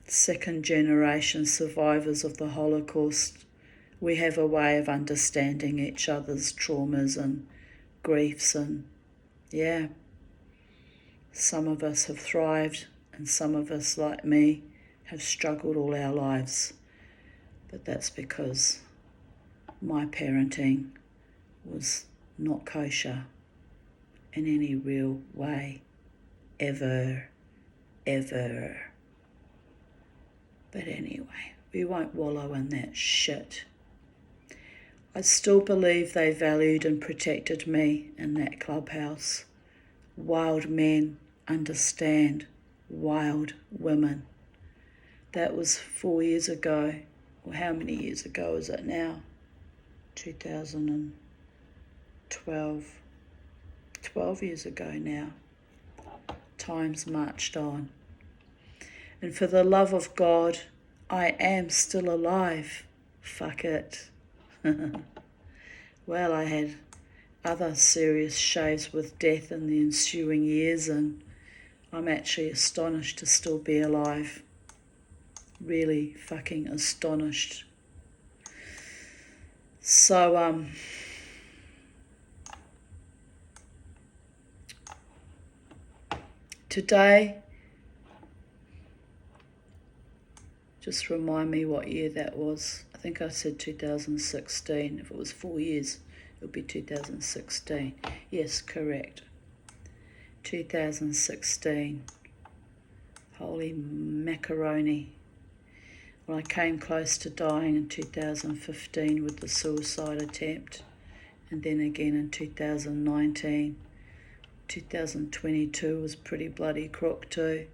second generation survivors of the Holocaust, we have a way of understanding each other's traumas and griefs, and some of us have thrived and some of us, like me, have struggled all our lives. But that's because my parenting was not kosher in any real way, ever. But anyway, we won't wallow in that shit. I still believe they valued and protected me in that clubhouse. Wild men understand wild women. That was 4 years ago. Well, how many years ago is it now? 2012. 12 years ago now. Time's marched on. And for the love of God, I am still alive. Fuck it. Well, I had other serious shaves with death in the ensuing years, and I'm actually astonished to still be alive. Really fucking astonished. So, today, just remind me what year that was. I think I said 2016. If it was 4 years, it would be 2016. Yes, correct. 2016. Holy macaroni. Well, I came close to dying in 2015 with the suicide attempt, and then again in 2019. 2022 was pretty bloody crook too.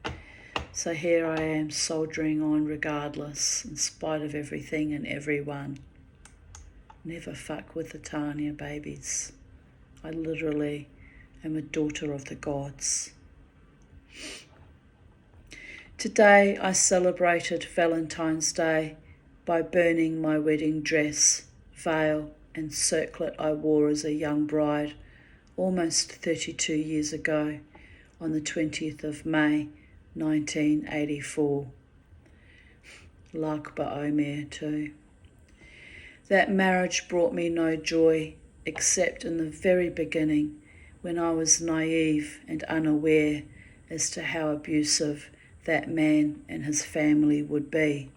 So here I am soldiering on regardless, in spite of everything and everyone. Never fuck with the Tanya babies. I literally am a daughter of the gods. Today I celebrated Valentine's Day by burning my wedding dress, veil and circlet I wore as a young bride almost 32 years ago, on the 20th of May 1984. Lag BaOmer too. That marriage brought me no joy, except in the very beginning, when I was naive and unaware as to how abusive that man and his family would be.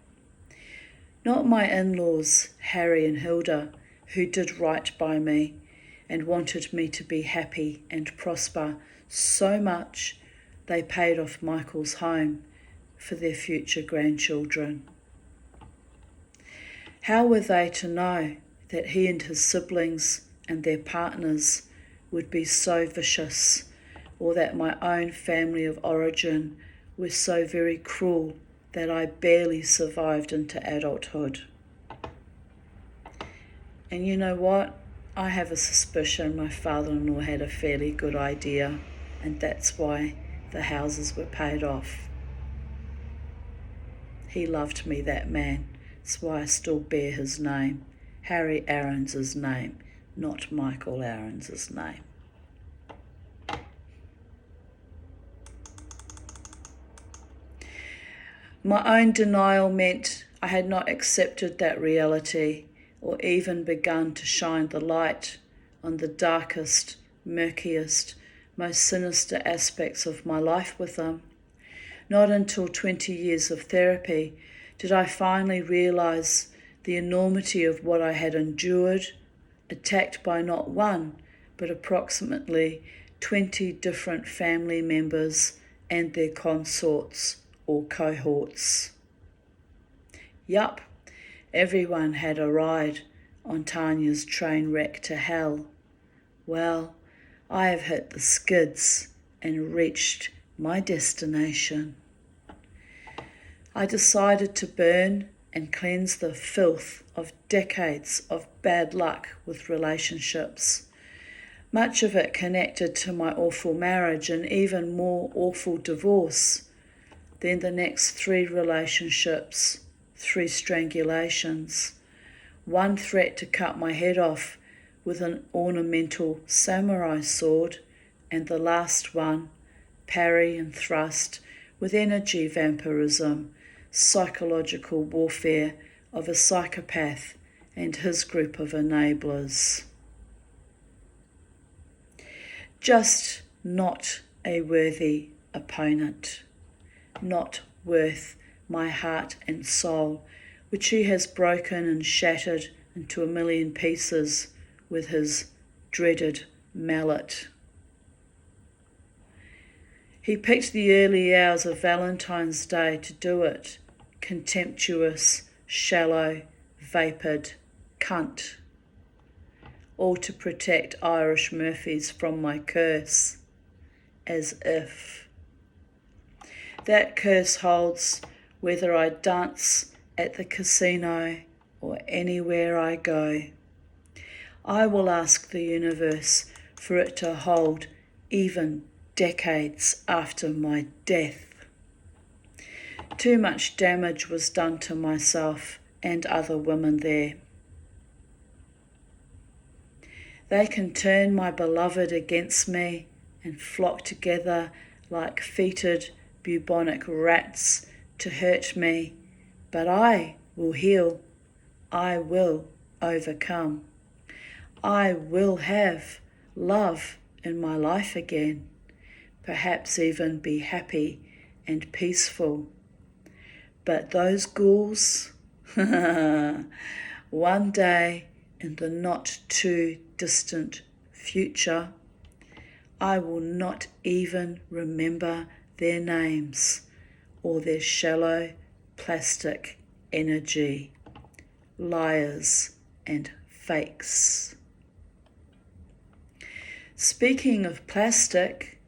Not my in-laws, Harry and Hilda, who did right by me and wanted me to be happy and prosper so much they paid off Michael's home for their future grandchildren. How were they to know that he and his siblings and their partners would be so vicious, or that my own family of origin were so very cruel that I barely survived into adulthood? And you know what? I have a suspicion my father-in-law had a fairly good idea, and that's why the houses were paid off. He loved me, that man. That's why I still bear his name. Harry Aarons' name, not Michael Aarons' name. My own denial meant I had not accepted that reality, or even begun to shine the light on the darkest, murkiest, most sinister aspects of my life with him. Not until 20 years of therapy did I finally realise the enormity of what I had endured, attacked by not one, but approximately 20 different family members and their consorts or cohorts. Yup, everyone had a ride on Tanya's train wreck to hell. Well, I have hit the skids and reached my destination. I decided to burn and cleanse the filth of decades of bad luck with relationships, much of it connected to my awful marriage and even more awful divorce. Then the next 3 relationships, 3 strangulations, 1 threat to cut my head off with an ornamental samurai sword, and the last one, parry and thrust with energy vampirism, psychological warfare of a psychopath and his group of enablers. Just not a worthy opponent, not worth my heart and soul, which he has broken and shattered into a million pieces with his dreaded mallet. He picked the early hours of Valentine's Day to do it, contemptuous, shallow, vapid cunt, all to protect Irish Murphys from my curse, as if. That curse holds whether I dance at the casino or anywhere I go. I will ask the universe for it to hold even decades after my death. Too much damage was done to myself and other women there. They can turn my beloved against me and flock together like fetid, bubonic rats to hurt me, but I will heal. I will overcome. I will have love in my life again, perhaps even be happy and peaceful. But those ghouls, one day in the not too distant future, I will not even remember their names or their shallow plastic energy, liars and fakes. Speaking of plastic,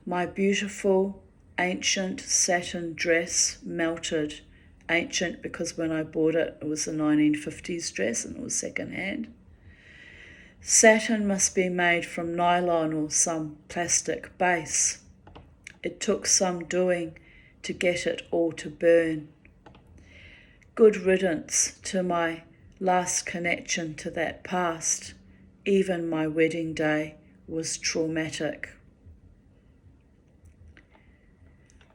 my beautiful ancient satin dress melted. Ancient because when I bought it, it was a 1950s dress and it was second-hand. Satin must be made from nylon or some plastic base. It took some doing to get it all to burn. Good riddance to my last connection to that past. Even my wedding day was traumatic.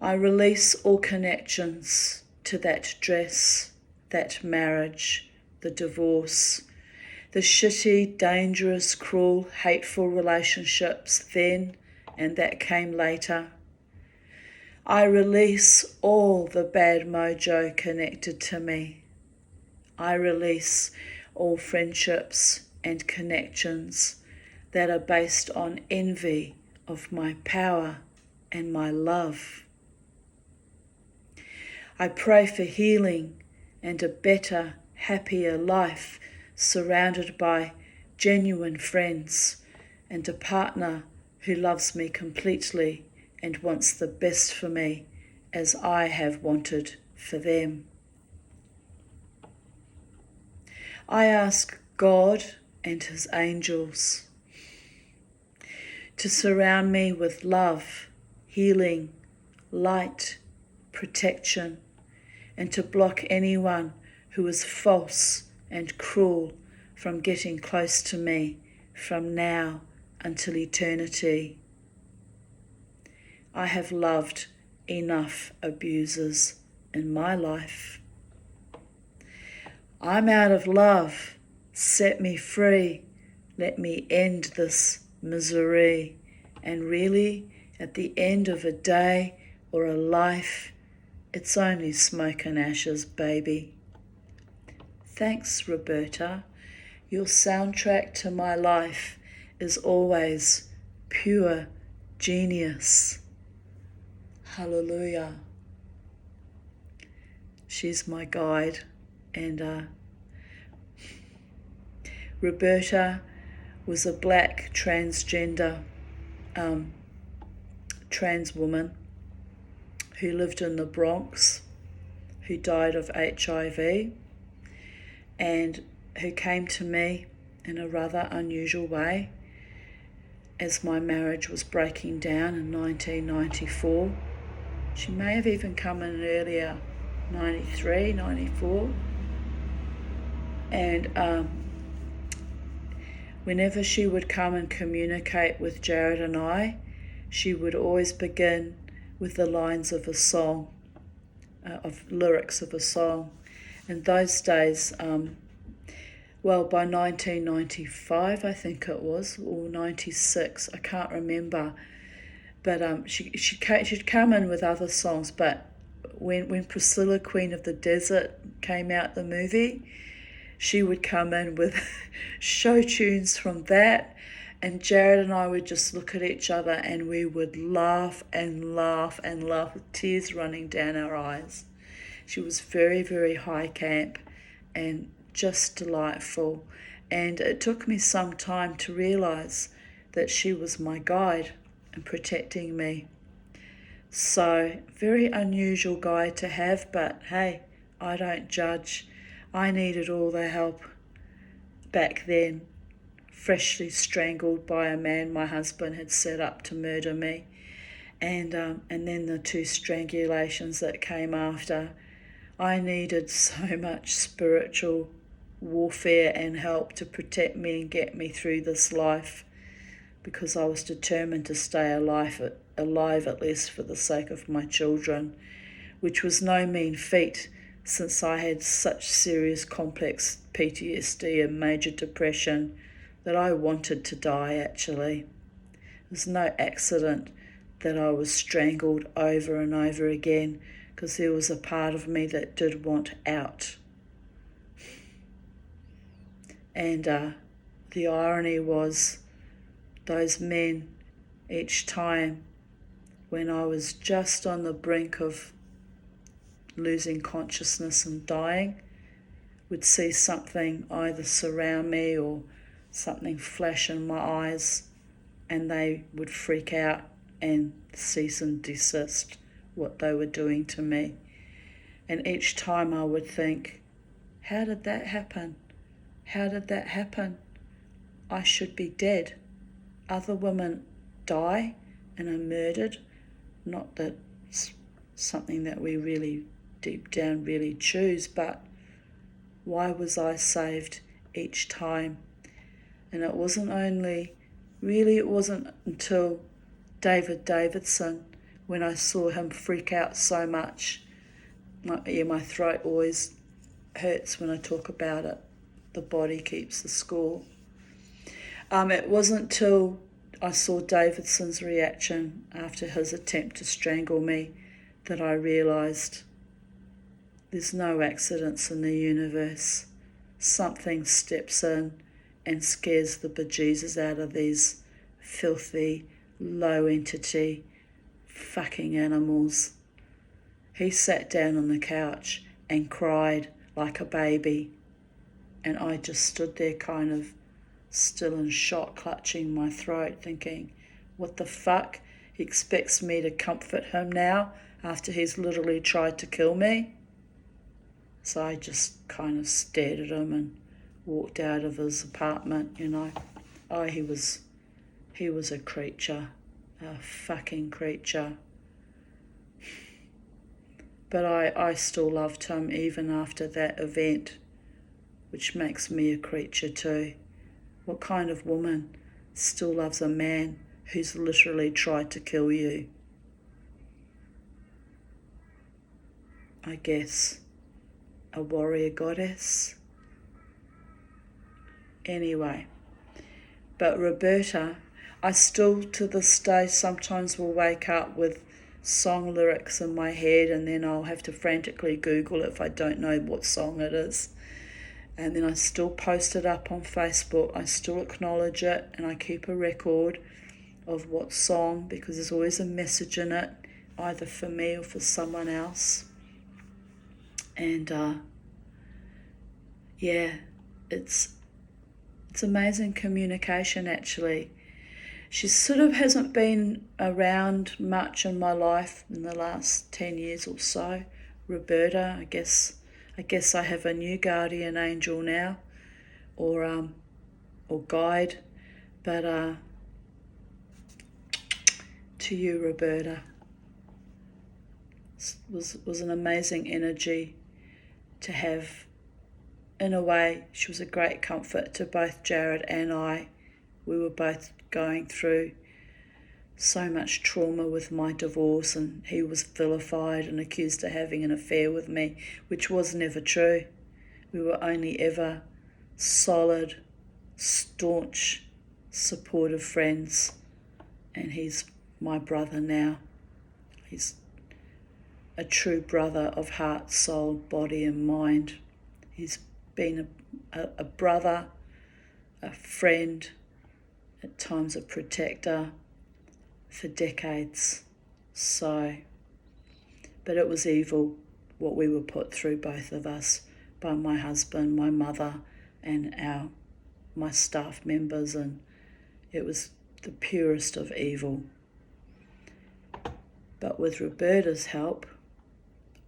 I release all connections to that dress, that marriage, the divorce, the shitty, dangerous, cruel, hateful relationships then and that came later. I release all the bad mojo connected to me. I release all friendships and connections that are based on envy of my power and my love. I pray for healing and a better, happier life surrounded by genuine friends and a partner who loves me completely and wants the best for me as I have wanted for them. I ask God and His angels to surround me with love, healing, light, protection, and to block anyone who is false and cruel from getting close to me from now until eternity. I have loved enough abusers in my life. I'm out of love. Set me free. Let me end this misery. And really, at the end of a day or a life, it's only smoke and ashes, baby. Thanks, Roberta. Your soundtrack to my life is always pure genius. Hallelujah. She's my guide, and Roberta was a black transgender trans woman who lived in the Bronx, who died of HIV, and who came to me in a rather unusual way as my marriage was breaking down in 1994. She may have even come in earlier, 93, 94. And whenever she would come and communicate with Jared and I, she would always begin with the lines of a song, of lyrics of a song. In those days, by 1995, I think it was, or 96, I can't remember. But she'd come in with other songs. But when Priscilla, Queen of the Desert, came out, the movie, she would come in with show tunes from that. And Jared and I would just look at each other and we would laugh and laugh and laugh with tears running down our eyes. She was very, very high camp and just delightful. And it took me some time to realise that she was my guide and protecting me. So, very unusual guy to have, but hey, I don't judge. I needed all the help back then, freshly strangled by a man my husband had set up to murder me. And then the 2 strangulations that came after. I needed so much spiritual warfare and help to protect me and get me through this life, because I was determined to stay alive at least for the sake of my children, which was no mean feat since I had such serious complex PTSD and major depression that I wanted to die actually. It was no accident that I was strangled over and over again, because there was a part of me that did want out. And the irony was, those men, each time when I was just on the brink of losing consciousness and dying, would see something either surround me or something flash in my eyes, and they would freak out and cease and desist what they were doing to me. And each time I would think, how did that happen? How did that happen? I should be dead. Other women die and are murdered. Not that it's something that we really deep down really choose, but why was I saved each time? And it wasn't only Really, it wasn't until David Davidson, when I saw him freak out so much. My throat always hurts when I talk about it. The body keeps the score. It wasn't till I saw Davidson's reaction after his attempt to strangle me that I realised there's no accidents in the universe. Something steps in and scares the bejesus out of these filthy, low entity, fucking animals. He sat down on the couch and cried like a baby, and I just stood there kind of still in shock, clutching my throat, thinking, what the fuck? He expects me to comfort him now after he's literally tried to kill me? So I just kind of stared at him and walked out of his apartment, you know. Oh, he was a creature, a fucking creature. But I still loved him even after that event, which makes me a creature too. What kind of woman still loves a man who's literally tried to kill you? I guess a warrior goddess. Anyway, but Roberta, I still to this day sometimes will wake up with song lyrics in my head, and then I'll have to frantically Google it if I don't know what song it is. And then I still post it up on Facebook. I still acknowledge it, and I keep a record of what song, because there's always a message in it, either for me or for someone else. And yeah, it's amazing communication actually. She sort of hasn't been around much in my life in the last 10 years or so. Roberta, I guess I have a new guardian angel now, or guide. But to you, Roberta, was an amazing energy to have. In a way, she was a great comfort to both Jared and I. We were both going through so much trauma with my divorce, and he was vilified and accused of having an affair with me, which was never true. We were only ever solid, staunch, supportive friends, and he's my brother now. He's a true brother of heart, soul, body and mind. He's been a brother, a friend, at times a protector for decades. So, but it was evil what we were put through, both of us, by my husband, my mother and my staff members, and it was the purest of evil. But with Roberta's help,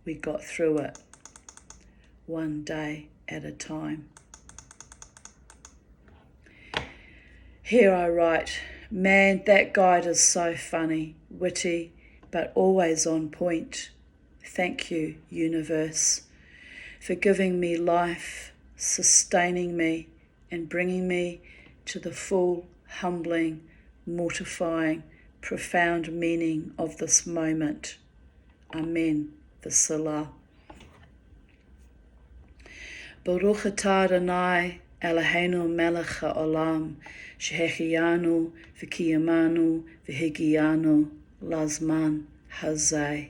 we got through it, one day at a time. Here I write, man, that guide is so funny, witty, but always on point. Thank you, universe, for giving me life, sustaining me, and bringing me to the full, humbling, mortifying, profound meaning of this moment. Amen. V'salah. Baruch atah Adonai Eloheinu melech haolam, shehechiyanu v'kiyamanu v'higiyanu lazman hazeh.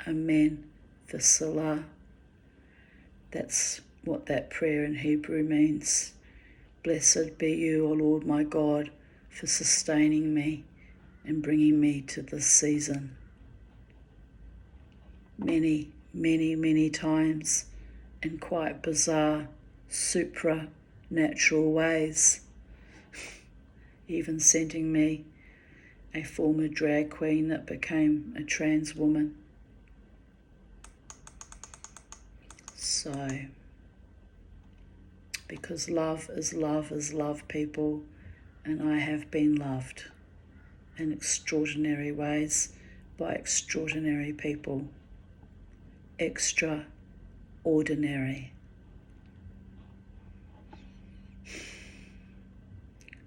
Amen. V'salah. That's what that prayer in Hebrew means. Blessed be you, O Lord my God, for sustaining me and bringing me to this season. Many, many, many times in quite bizarre, supernatural ways. Even sending me a former drag queen that became a trans woman. So, because love is love, people, and I have been loved in extraordinary ways by extraordinary people. Extraordinary.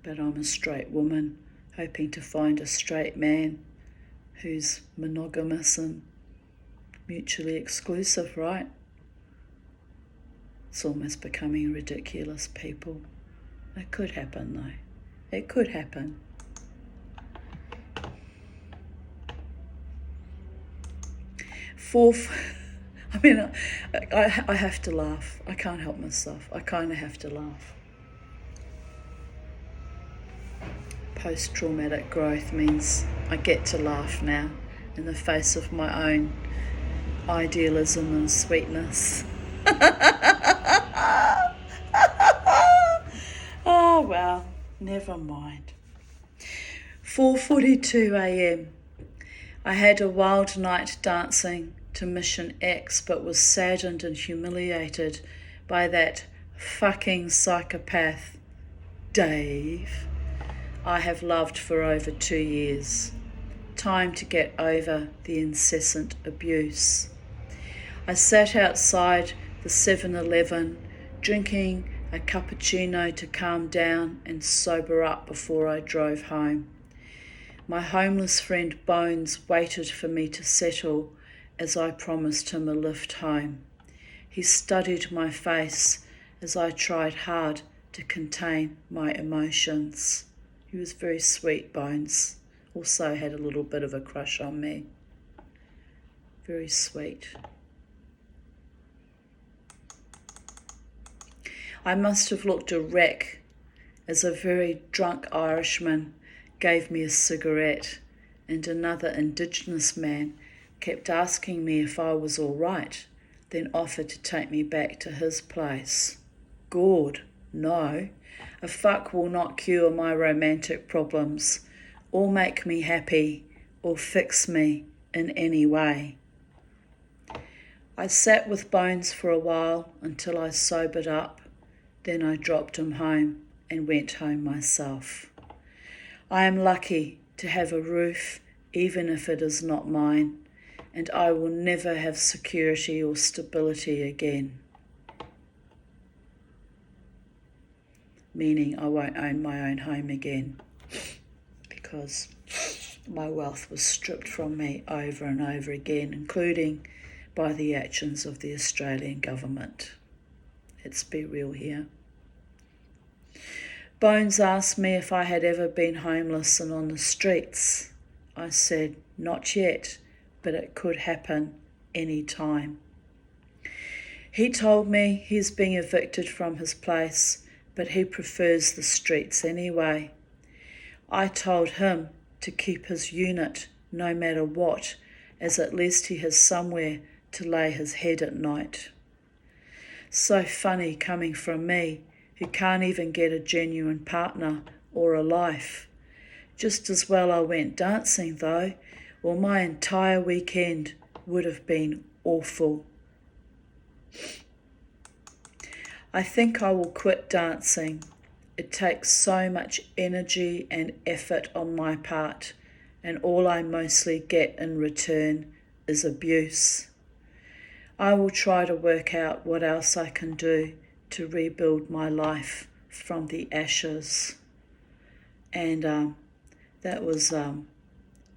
but I'm a straight woman hoping to find a straight man who's monogamous and mutually exclusive, right? It's almost becoming ridiculous, people. It could happen, though. It could happen. Fourth, I have to laugh. I can't help myself. I kind of have to laugh. Post-traumatic growth means I get to laugh now in the face of my own idealism and sweetness. Oh, well, never mind. 4:42 a.m. I had a wild night dancing to Mission X, but was saddened and humiliated by that fucking psychopath, Dave, I have loved for over 2 years. Time to get over the incessant abuse. I sat outside the 7-Eleven, drinking a cappuccino to calm down and sober up before I drove home. My homeless friend Bones waited for me to settle as I promised him a lift home. He studied my face as I tried hard to contain my emotions. He was very sweet, Bones. Also had a little bit of a crush on me. Very sweet. I must have looked a wreck as a very drunk Irishman gave me a cigarette, and another Indigenous man kept asking me if I was all right, then offered to take me back to his place. Gord, no. A fuck will not cure my romantic problems, or make me happy, or fix me in any way. I sat with Bones for a while until I sobered up. Then I dropped him home and went home myself. I am lucky to have a roof, even if it is not mine, and I will never have security or stability again. Meaning I won't own my own home again, because my wealth was stripped from me over and over again, including by the actions of the Australian government. Let's be real here. Bones asked me if I had ever been homeless and on the streets. I said, not yet, but it could happen any time. He told me he's being evicted from his place, but he prefers the streets anyway. I told him to keep his unit no matter what, as at least he has somewhere to lay his head at night. So funny coming from me, who can't even get a genuine partner or a life. Just as well I went dancing though, or my entire weekend would have been awful. I think I will quit dancing. It takes so much energy and effort on my part, and all I mostly get in return is abuse. I will try to work out what else I can do to rebuild my life from the ashes. And that was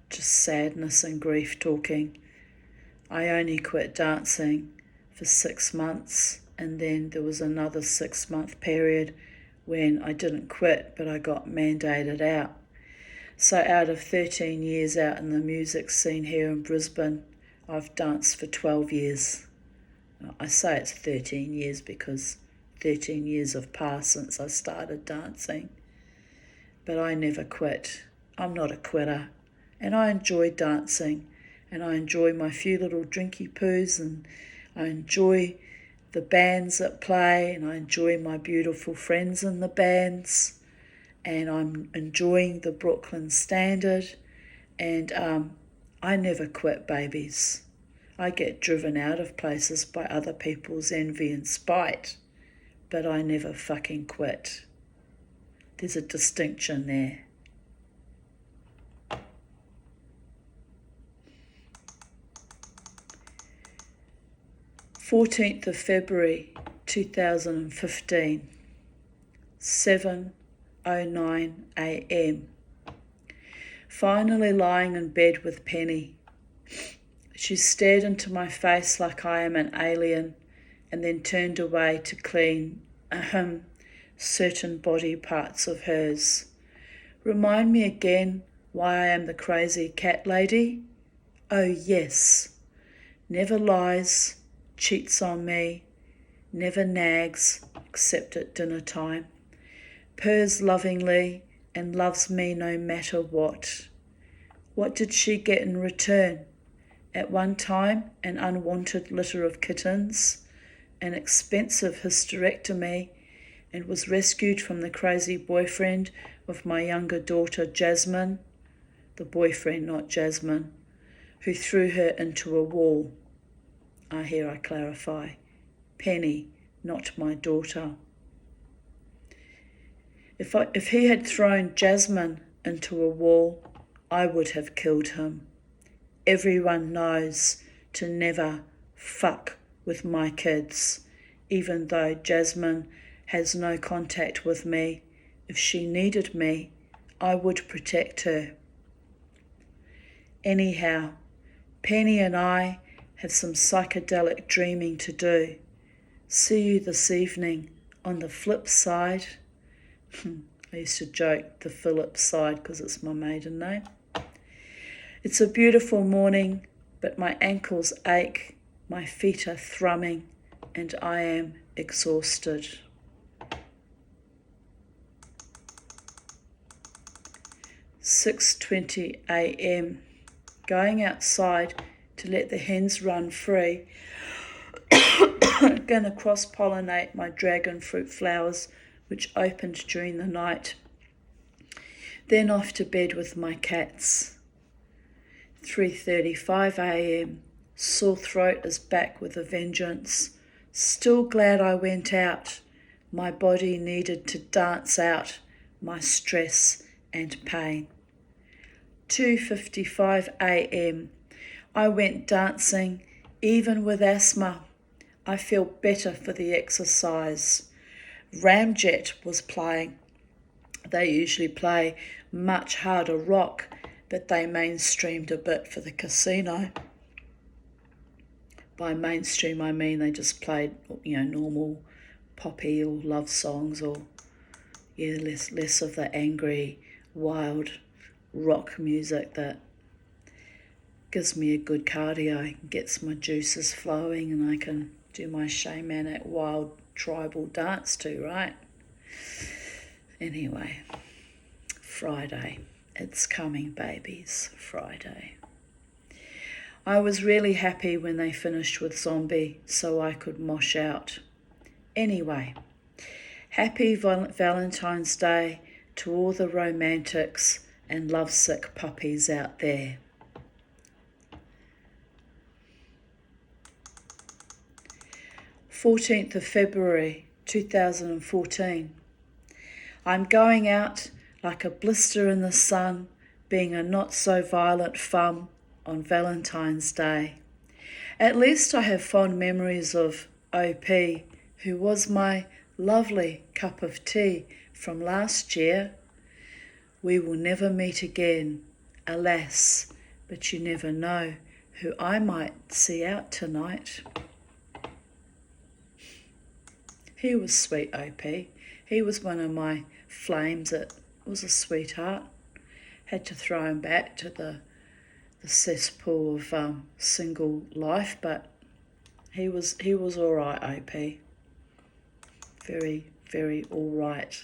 just sadness and grief talking. I only quit dancing for 6 months, and then there was another 6-month period when I didn't quit, but I got mandated out. So out of 13 years out in the music scene here in Brisbane, I've danced for 12 years. I say it's 13 years because 13 years have passed since I started dancing. But I never quit. I'm not a quitter. And I enjoy dancing. And I enjoy my few little drinky poos. And I enjoy the bands that play. And I enjoy my beautiful friends in the bands. And I'm enjoying the Brooklyn Standard. And I never quit, babies. I get driven out of places by other people's envy and spite. But I never fucking quit. There's a distinction there. February 14th, 2015, 7 9 a.m. Finally lying in bed with Penny. She stared into my face like I am an alien and then turned away to clean certain body parts of hers. Remind me again why I am the crazy cat lady? Oh yes. Never lies, cheats on me, never nags except at dinner time, purrs lovingly and loves me no matter what. What did she get in return? At one time, an unwanted litter of kittens, an expensive hysterectomy, and was rescued from the crazy boyfriend of my younger daughter Jasmine, the boyfriend, not Jasmine, who threw her into a wall. Here I clarify, Penny, not my daughter. If he had thrown Jasmine into a wall, I would have killed him. Everyone knows to never fuck with my kids, even though Jasmine has no contact with me. If she needed me, I would protect her. Anyhow, Penny and I have some psychedelic dreaming to do. See you this evening on the flip side. I used to joke the Phillip side because it's my maiden name. It's a beautiful morning, but my ankles ache, my feet are thrumming, and I am exhausted. 6:20 a.m. Going outside to let the hens run free. Going to cross-pollinate my dragon fruit flowers, which opened during the night. Then off to bed with my cats. 3:35 a.m. Sore throat is back with a vengeance. Still glad I went out. My body needed to dance out my stress and pain. 2:55 a.m. I went dancing, even with asthma. I feel better for the exercise. Ramjet was playing. They usually play much harder rock, but they mainstreamed a bit for the casino. By mainstream, I mean they just played, normal poppy or love songs, or less of the angry, wild rock music that gives me a good cardio, gets my juices flowing, and I can do my shamanic wild tribal dance too, right? Anyway, Friday. It's coming, babies. Friday. I was really happy when they finished with Zombie so I could mosh out. Anyway, happy Valentine's Day to all the romantics and lovesick puppies out there. 14th of February 2014. I'm going out like a blister in the sun, being a not-so-violent fum on Valentine's Day. At least I have fond memories of OP, who was my lovely cup of tea from last year. We will never meet again, alas, but you never know who I might see out tonight. He was sweet, OP. He was one of my flames. It was a sweetheart. Had to throw him back to the cesspool of single life, but he was all right, OP. Very, very all right.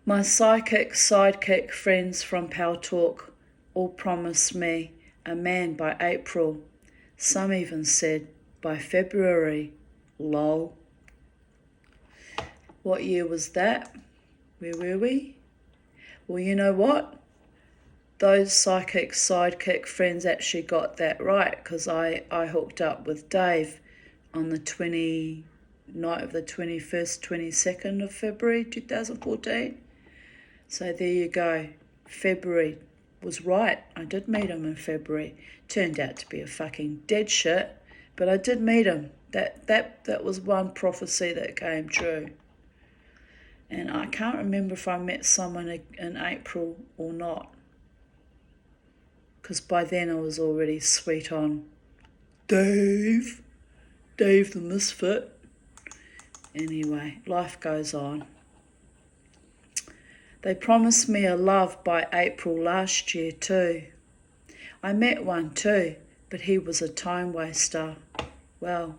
My psychic sidekick friends from Pal Talk all promised me a man by April. Some even said by February. Lol. What year was that? Where were we? Well, you know what? Those psychic sidekick friends actually got that right, because I hooked up with Dave on the night of the 21st, 22nd of February 2014. So there you go. February was right. I did meet him in February. Turned out to be a fucking dead shit, but I did meet him. That was one prophecy that came true. And I can't remember if I met someone in April or not, because by then I was already sweet on Dave the Misfit. Anyway, life goes on. They promised me a love by April last year too. I met one too, but he was a time waster. Well,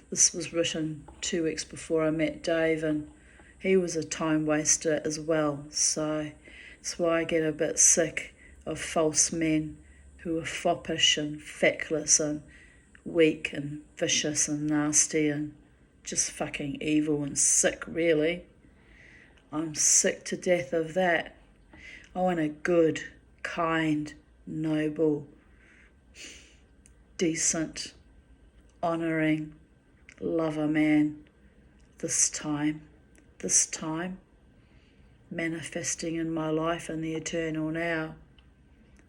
this was written 2 weeks before I met Dave, and he was a time waster as well, so that's why I get a bit sick of false men who are foppish and feckless and weak and vicious and nasty and just fucking evil and sick, really. I'm sick to death of that. I want a good, kind, noble, decent, honouring, lover man this time, manifesting in my life in the eternal now.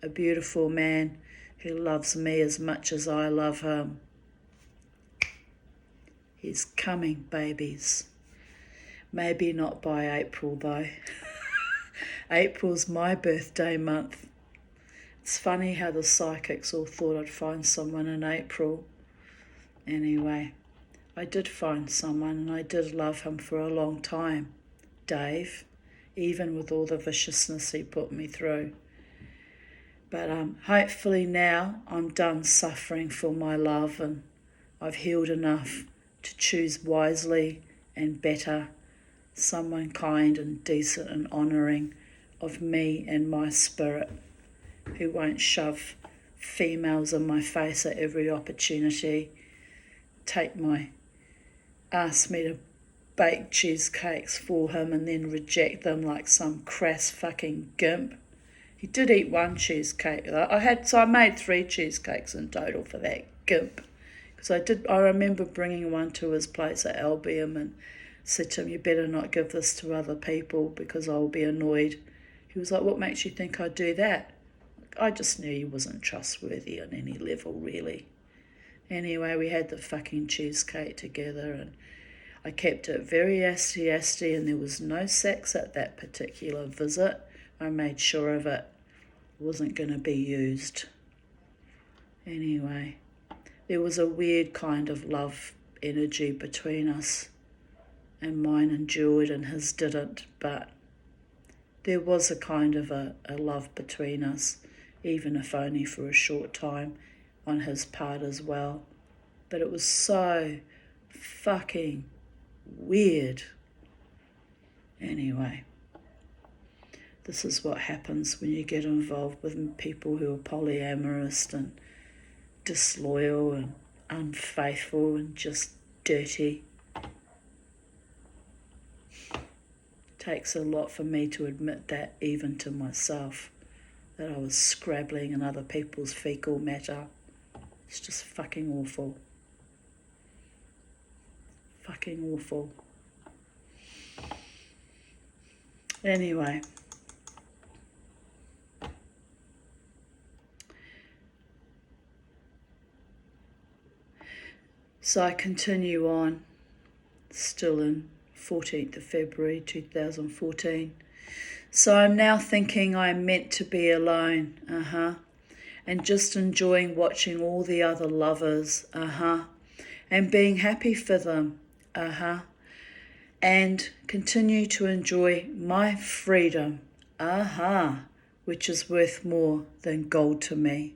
A beautiful man who loves me as much as I love him. He's coming, babies. Maybe not by April, though. April's my birthday month. It's funny how the psychics all thought I'd find someone in April. Anyway, I did find someone, and I did love him for a long time. Dave, even with all the viciousness he put me through. But hopefully now I'm done suffering for my love, and I've healed enough to choose wisely and better, someone kind and decent and honouring of me and my spirit, who won't shove females in my face at every opportunity, ask me to bake cheesecakes for him and then reject them like some crass fucking gimp. He did eat one cheesecake. I made 3 cheesecakes in total for that gimp. Because I remember bringing one to his place at Albion and said to him, you better not give this to other people because I'll be annoyed. He was like, what makes you think I'd do that? I just knew he wasn't trustworthy on any level, really. Anyway, we had the fucking cheesecake together, and I kept it very asty, and there was no sex at that particular visit. I made sure of it. It wasn't going to be used. Anyway, there was a weird kind of love energy between us, and mine endured and his didn't, but there was a kind of a love between us, even if only for a short time, on his part as well. But it was so fucking weird. Anyway, this is what happens when you get involved with people who are polyamorous and disloyal and unfaithful and just dirty. Takes a lot for me to admit that, even to myself, that I was scrabbling in other people's fecal matter. It's just fucking awful. Fucking awful. Anyway. So I continue on, still in 14th of February 2014. So I'm now thinking I'm meant to be alone, and just enjoying watching all the other lovers, and being happy for them, and continue to enjoy my freedom, which is worth more than gold to me.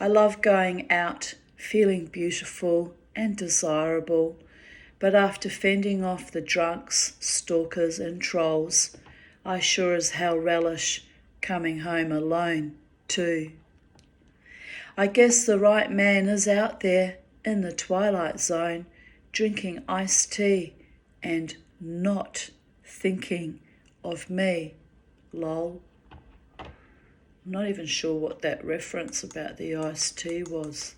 I love going out, feeling beautiful and desirable, but after fending off the drunks, stalkers and trolls, I sure as hell relish coming home alone too. I guess the right man is out there in the twilight zone, drinking iced tea and not thinking of me, lol. I'm not even sure what that reference about the iced tea was.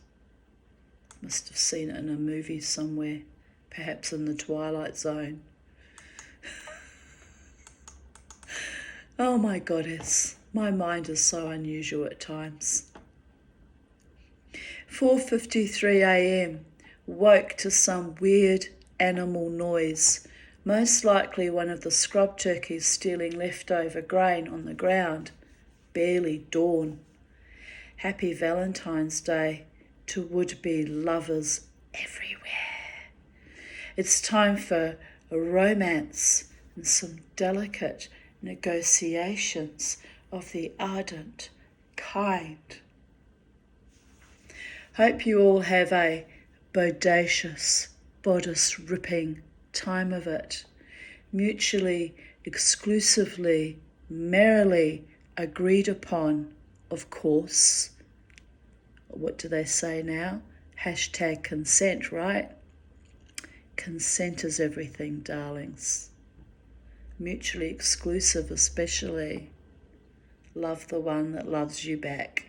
Must have seen it in a movie somewhere, perhaps in the Twilight Zone. Oh my goddess, my mind is so unusual at times. 4:53 a.m. Woke to some weird animal noise, most likely one of the scrub turkeys stealing leftover grain on the ground. Barely dawn. Happy Valentine's Day to would-be lovers everywhere. It's time for a romance and some delicate negotiations of the ardent kind. Hope you all have a bodacious, bodice-ripping time of it, mutually, exclusively, merrily agreed upon, of course. What do they say now? Hashtag consent, right? Consent is everything, darlings. Mutually exclusive especially. Love the one that loves you back.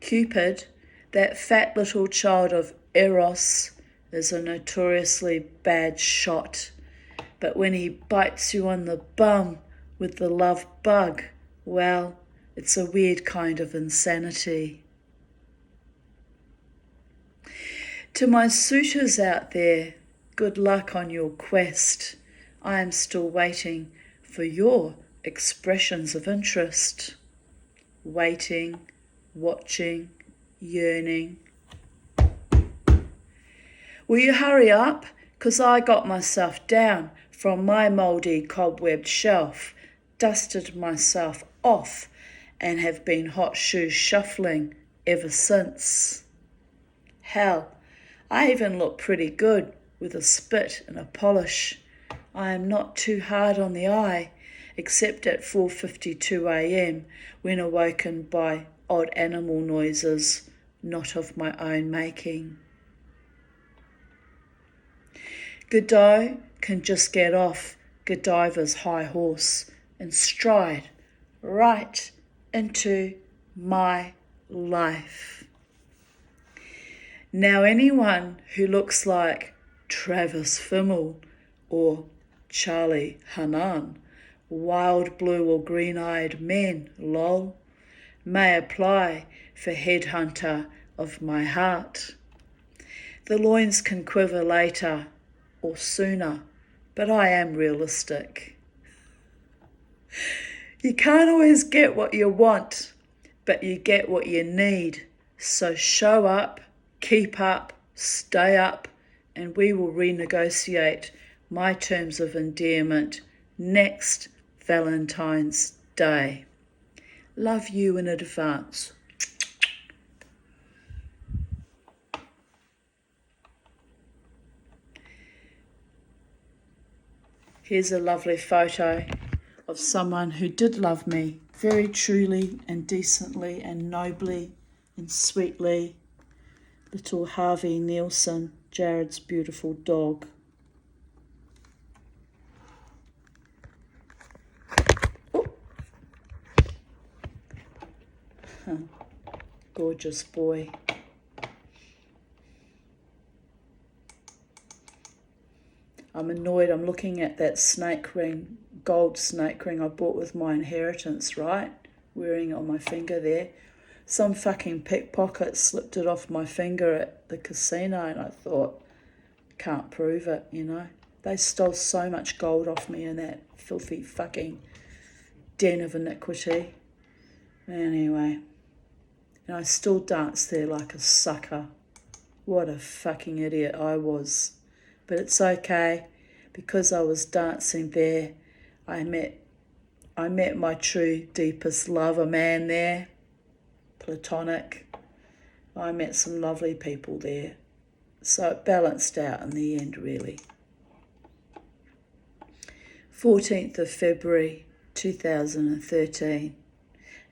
Cupid, that fat little child of Eros, is a notoriously bad shot. But when he bites you on the bum with the love bug, well, it's a weird kind of insanity. To my suitors out there, good luck on your quest. I am still waiting for your expressions of interest. Waiting, watching, yearning. Will you hurry up? 'Cause I got myself down from my mouldy cobwebbed shelf, dusted myself off, and have been hot shoe shuffling ever since. Hell, I even look pretty good with a spit and a polish. I am not too hard on the eye, except at 4:52 a.m. when awoken by odd animal noises, not of my own making. Godot can just get off Godiva's high horse and stride right into my life. Now anyone who looks like Travis Fimmel or Charlie Hunnam, wild blue or green-eyed men, lol, may apply for headhunter of my heart. The loins can quiver later or sooner, but I am realistic. You can't always get what you want, but you get what you need. So show up, keep up, stay up, and we will renegotiate my terms of endearment next Valentine's Day. Love you in advance. Here's a lovely photo of someone who did love me very truly and decently and nobly and sweetly. Little Harvey Nielsen, Jared's beautiful dog. Gorgeous boy. I'm annoyed. I'm looking at that snake ring, gold snake ring I bought with my inheritance, right? Wearing it on my finger there. Some fucking pickpocket slipped it off my finger at the casino, and I thought, can't prove it, you know. They stole so much gold off me in that filthy fucking den of iniquity. Anyway, and I still dance there like a sucker. What a fucking idiot I was. But it's okay, because I was dancing there. I met my true deepest love, a man there, platonic. I met some lovely people there. So it balanced out in the end, really. 14th of February 2013.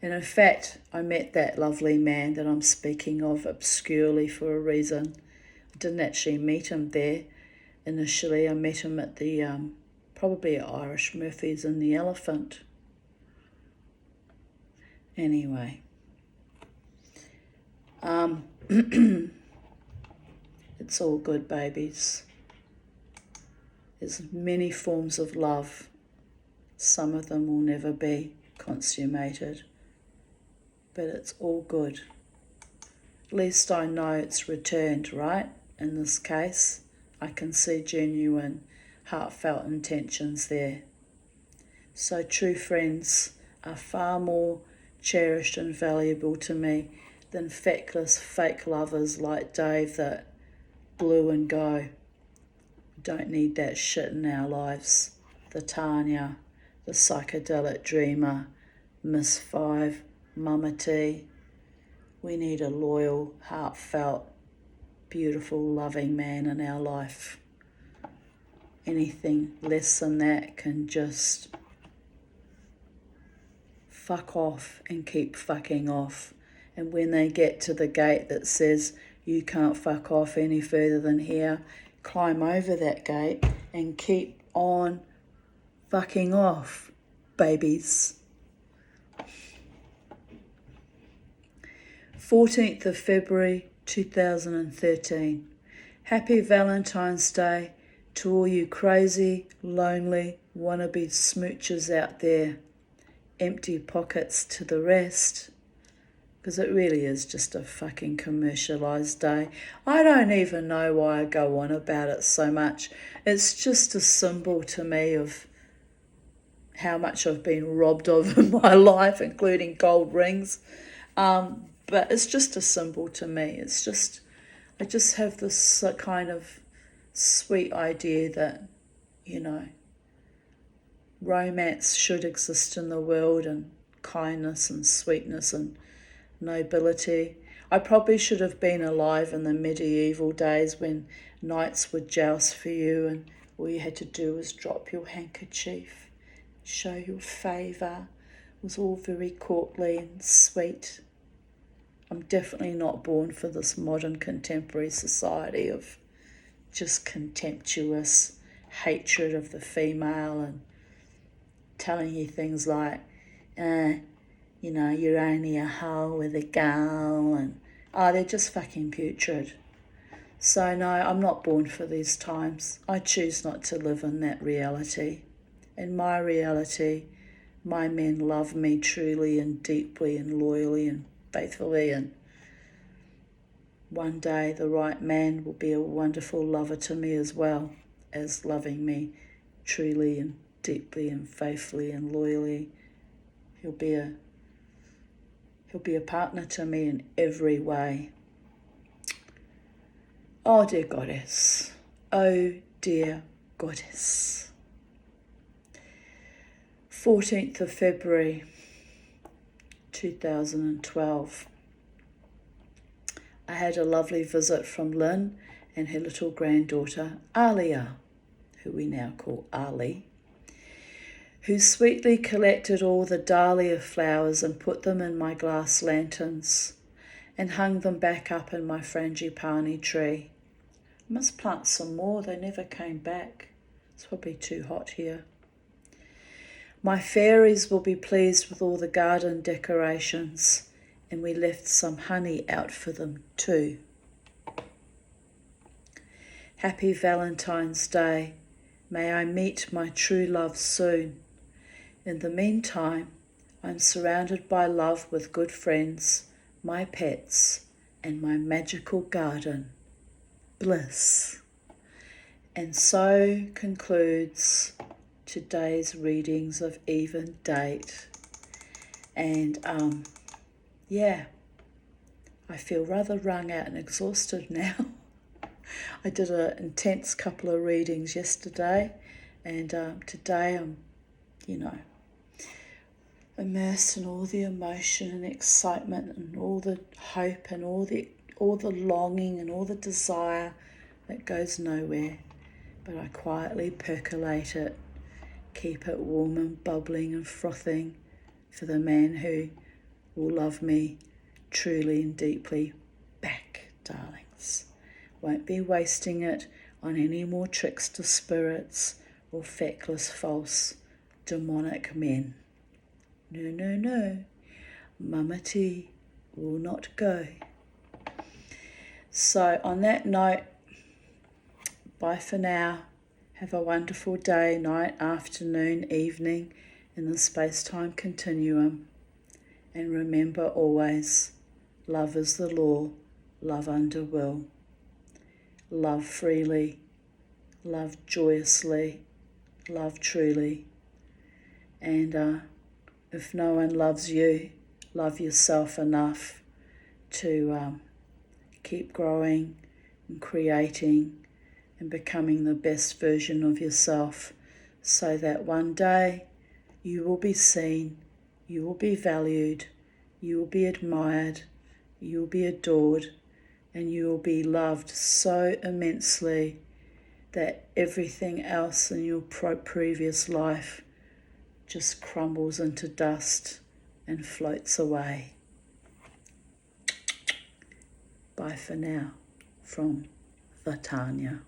And in fact, I met that lovely man that I'm speaking of obscurely for a reason. I didn't actually meet him there. Initially, I met him at the, probably at Irish Murphy's in the Elephant. Anyway. It's all good, babies. There's many forms of love. Some of them will never be consummated. but it's all good. At least I know it's returned, right? In this case, I can see genuine, heartfelt intentions there. So true friends are far more cherished and valuable to me than feckless fake lovers like Dave that blew and go. Don't need that shit in our lives. The Tanya, the psychedelic dreamer, Miss Five, Mama T. We need a loyal, heartfelt, beautiful, loving man in our life. Anything less than that can just fuck off and keep fucking off. And when they get to the gate that says you can't fuck off any further than here, climb over that gate and keep on fucking off, babies. 14th of February 2013. Happy Valentine's Day to all you crazy, lonely, wannabe smoochers out there. Empty pockets to the rest. Because it really is just a fucking commercialised day. I don't even know why I go on about it so much. It's just a symbol to me of how much I've been robbed of in my life, including gold rings. But it's just a symbol to me. I just have this kind of sweet idea that, romance should exist in the world, and kindness and sweetness and nobility. I probably should have been alive in the medieval days when knights would joust for you and all you had to do was drop your handkerchief, show your favour. It was all very courtly and sweet. I'm definitely not born for this modern contemporary society of just contemptuous hatred of the female and telling you things like, you're only a hoe with a girl, and they're just fucking putrid. So no, I'm not born for these times. I choose not to live in that reality. In my reality, my men love me truly and deeply and loyally and faithfully, and one day the right man will be a wonderful lover to me as well as loving me truly and deeply and faithfully and loyally. He'll be a partner to me in every way. Oh dear goddess. Oh dear goddess. 14th of February 2012. I had a lovely visit from Lynn and her little granddaughter Alia, who we now call Ali, who sweetly collected all the dahlia flowers and put them in my glass lanterns and hung them back up in my frangipani tree. I must plant some more, they never came back. It's probably too hot here. My fairies will be pleased with all the garden decorations, and we left some honey out for them too. Happy Valentine's Day. May I meet my true love soon. In the meantime, I'm surrounded by love with good friends, my pets, and my magical garden. Bliss. And so concludes today's readings of Even Date. And I feel rather wrung out and exhausted now. I did an intense couple of readings yesterday, and today I'm, immersed in all the emotion and excitement and all the hope and all the longing and all the desire that goes nowhere. But I quietly percolate it, keep it warm and bubbling and frothing for the man who will love me truly and deeply back, darlings. Won't be wasting it on any more trickster spirits or feckless, false, demonic men. No, no, no. Mama T will not go. So on that note, bye for now. Have a wonderful day, night, afternoon, evening in the space-time continuum. And remember always, love is the law, love under will. Love freely, love joyously, love truly. And if no one loves you, love yourself enough to keep growing and creating and becoming the best version of yourself, so that one day you will be seen, you will be valued, you will be admired, you will be adored, and you will be loved so immensely that everything else in your previous life just crumbles into dust and floats away. Bye for now from the Tanya.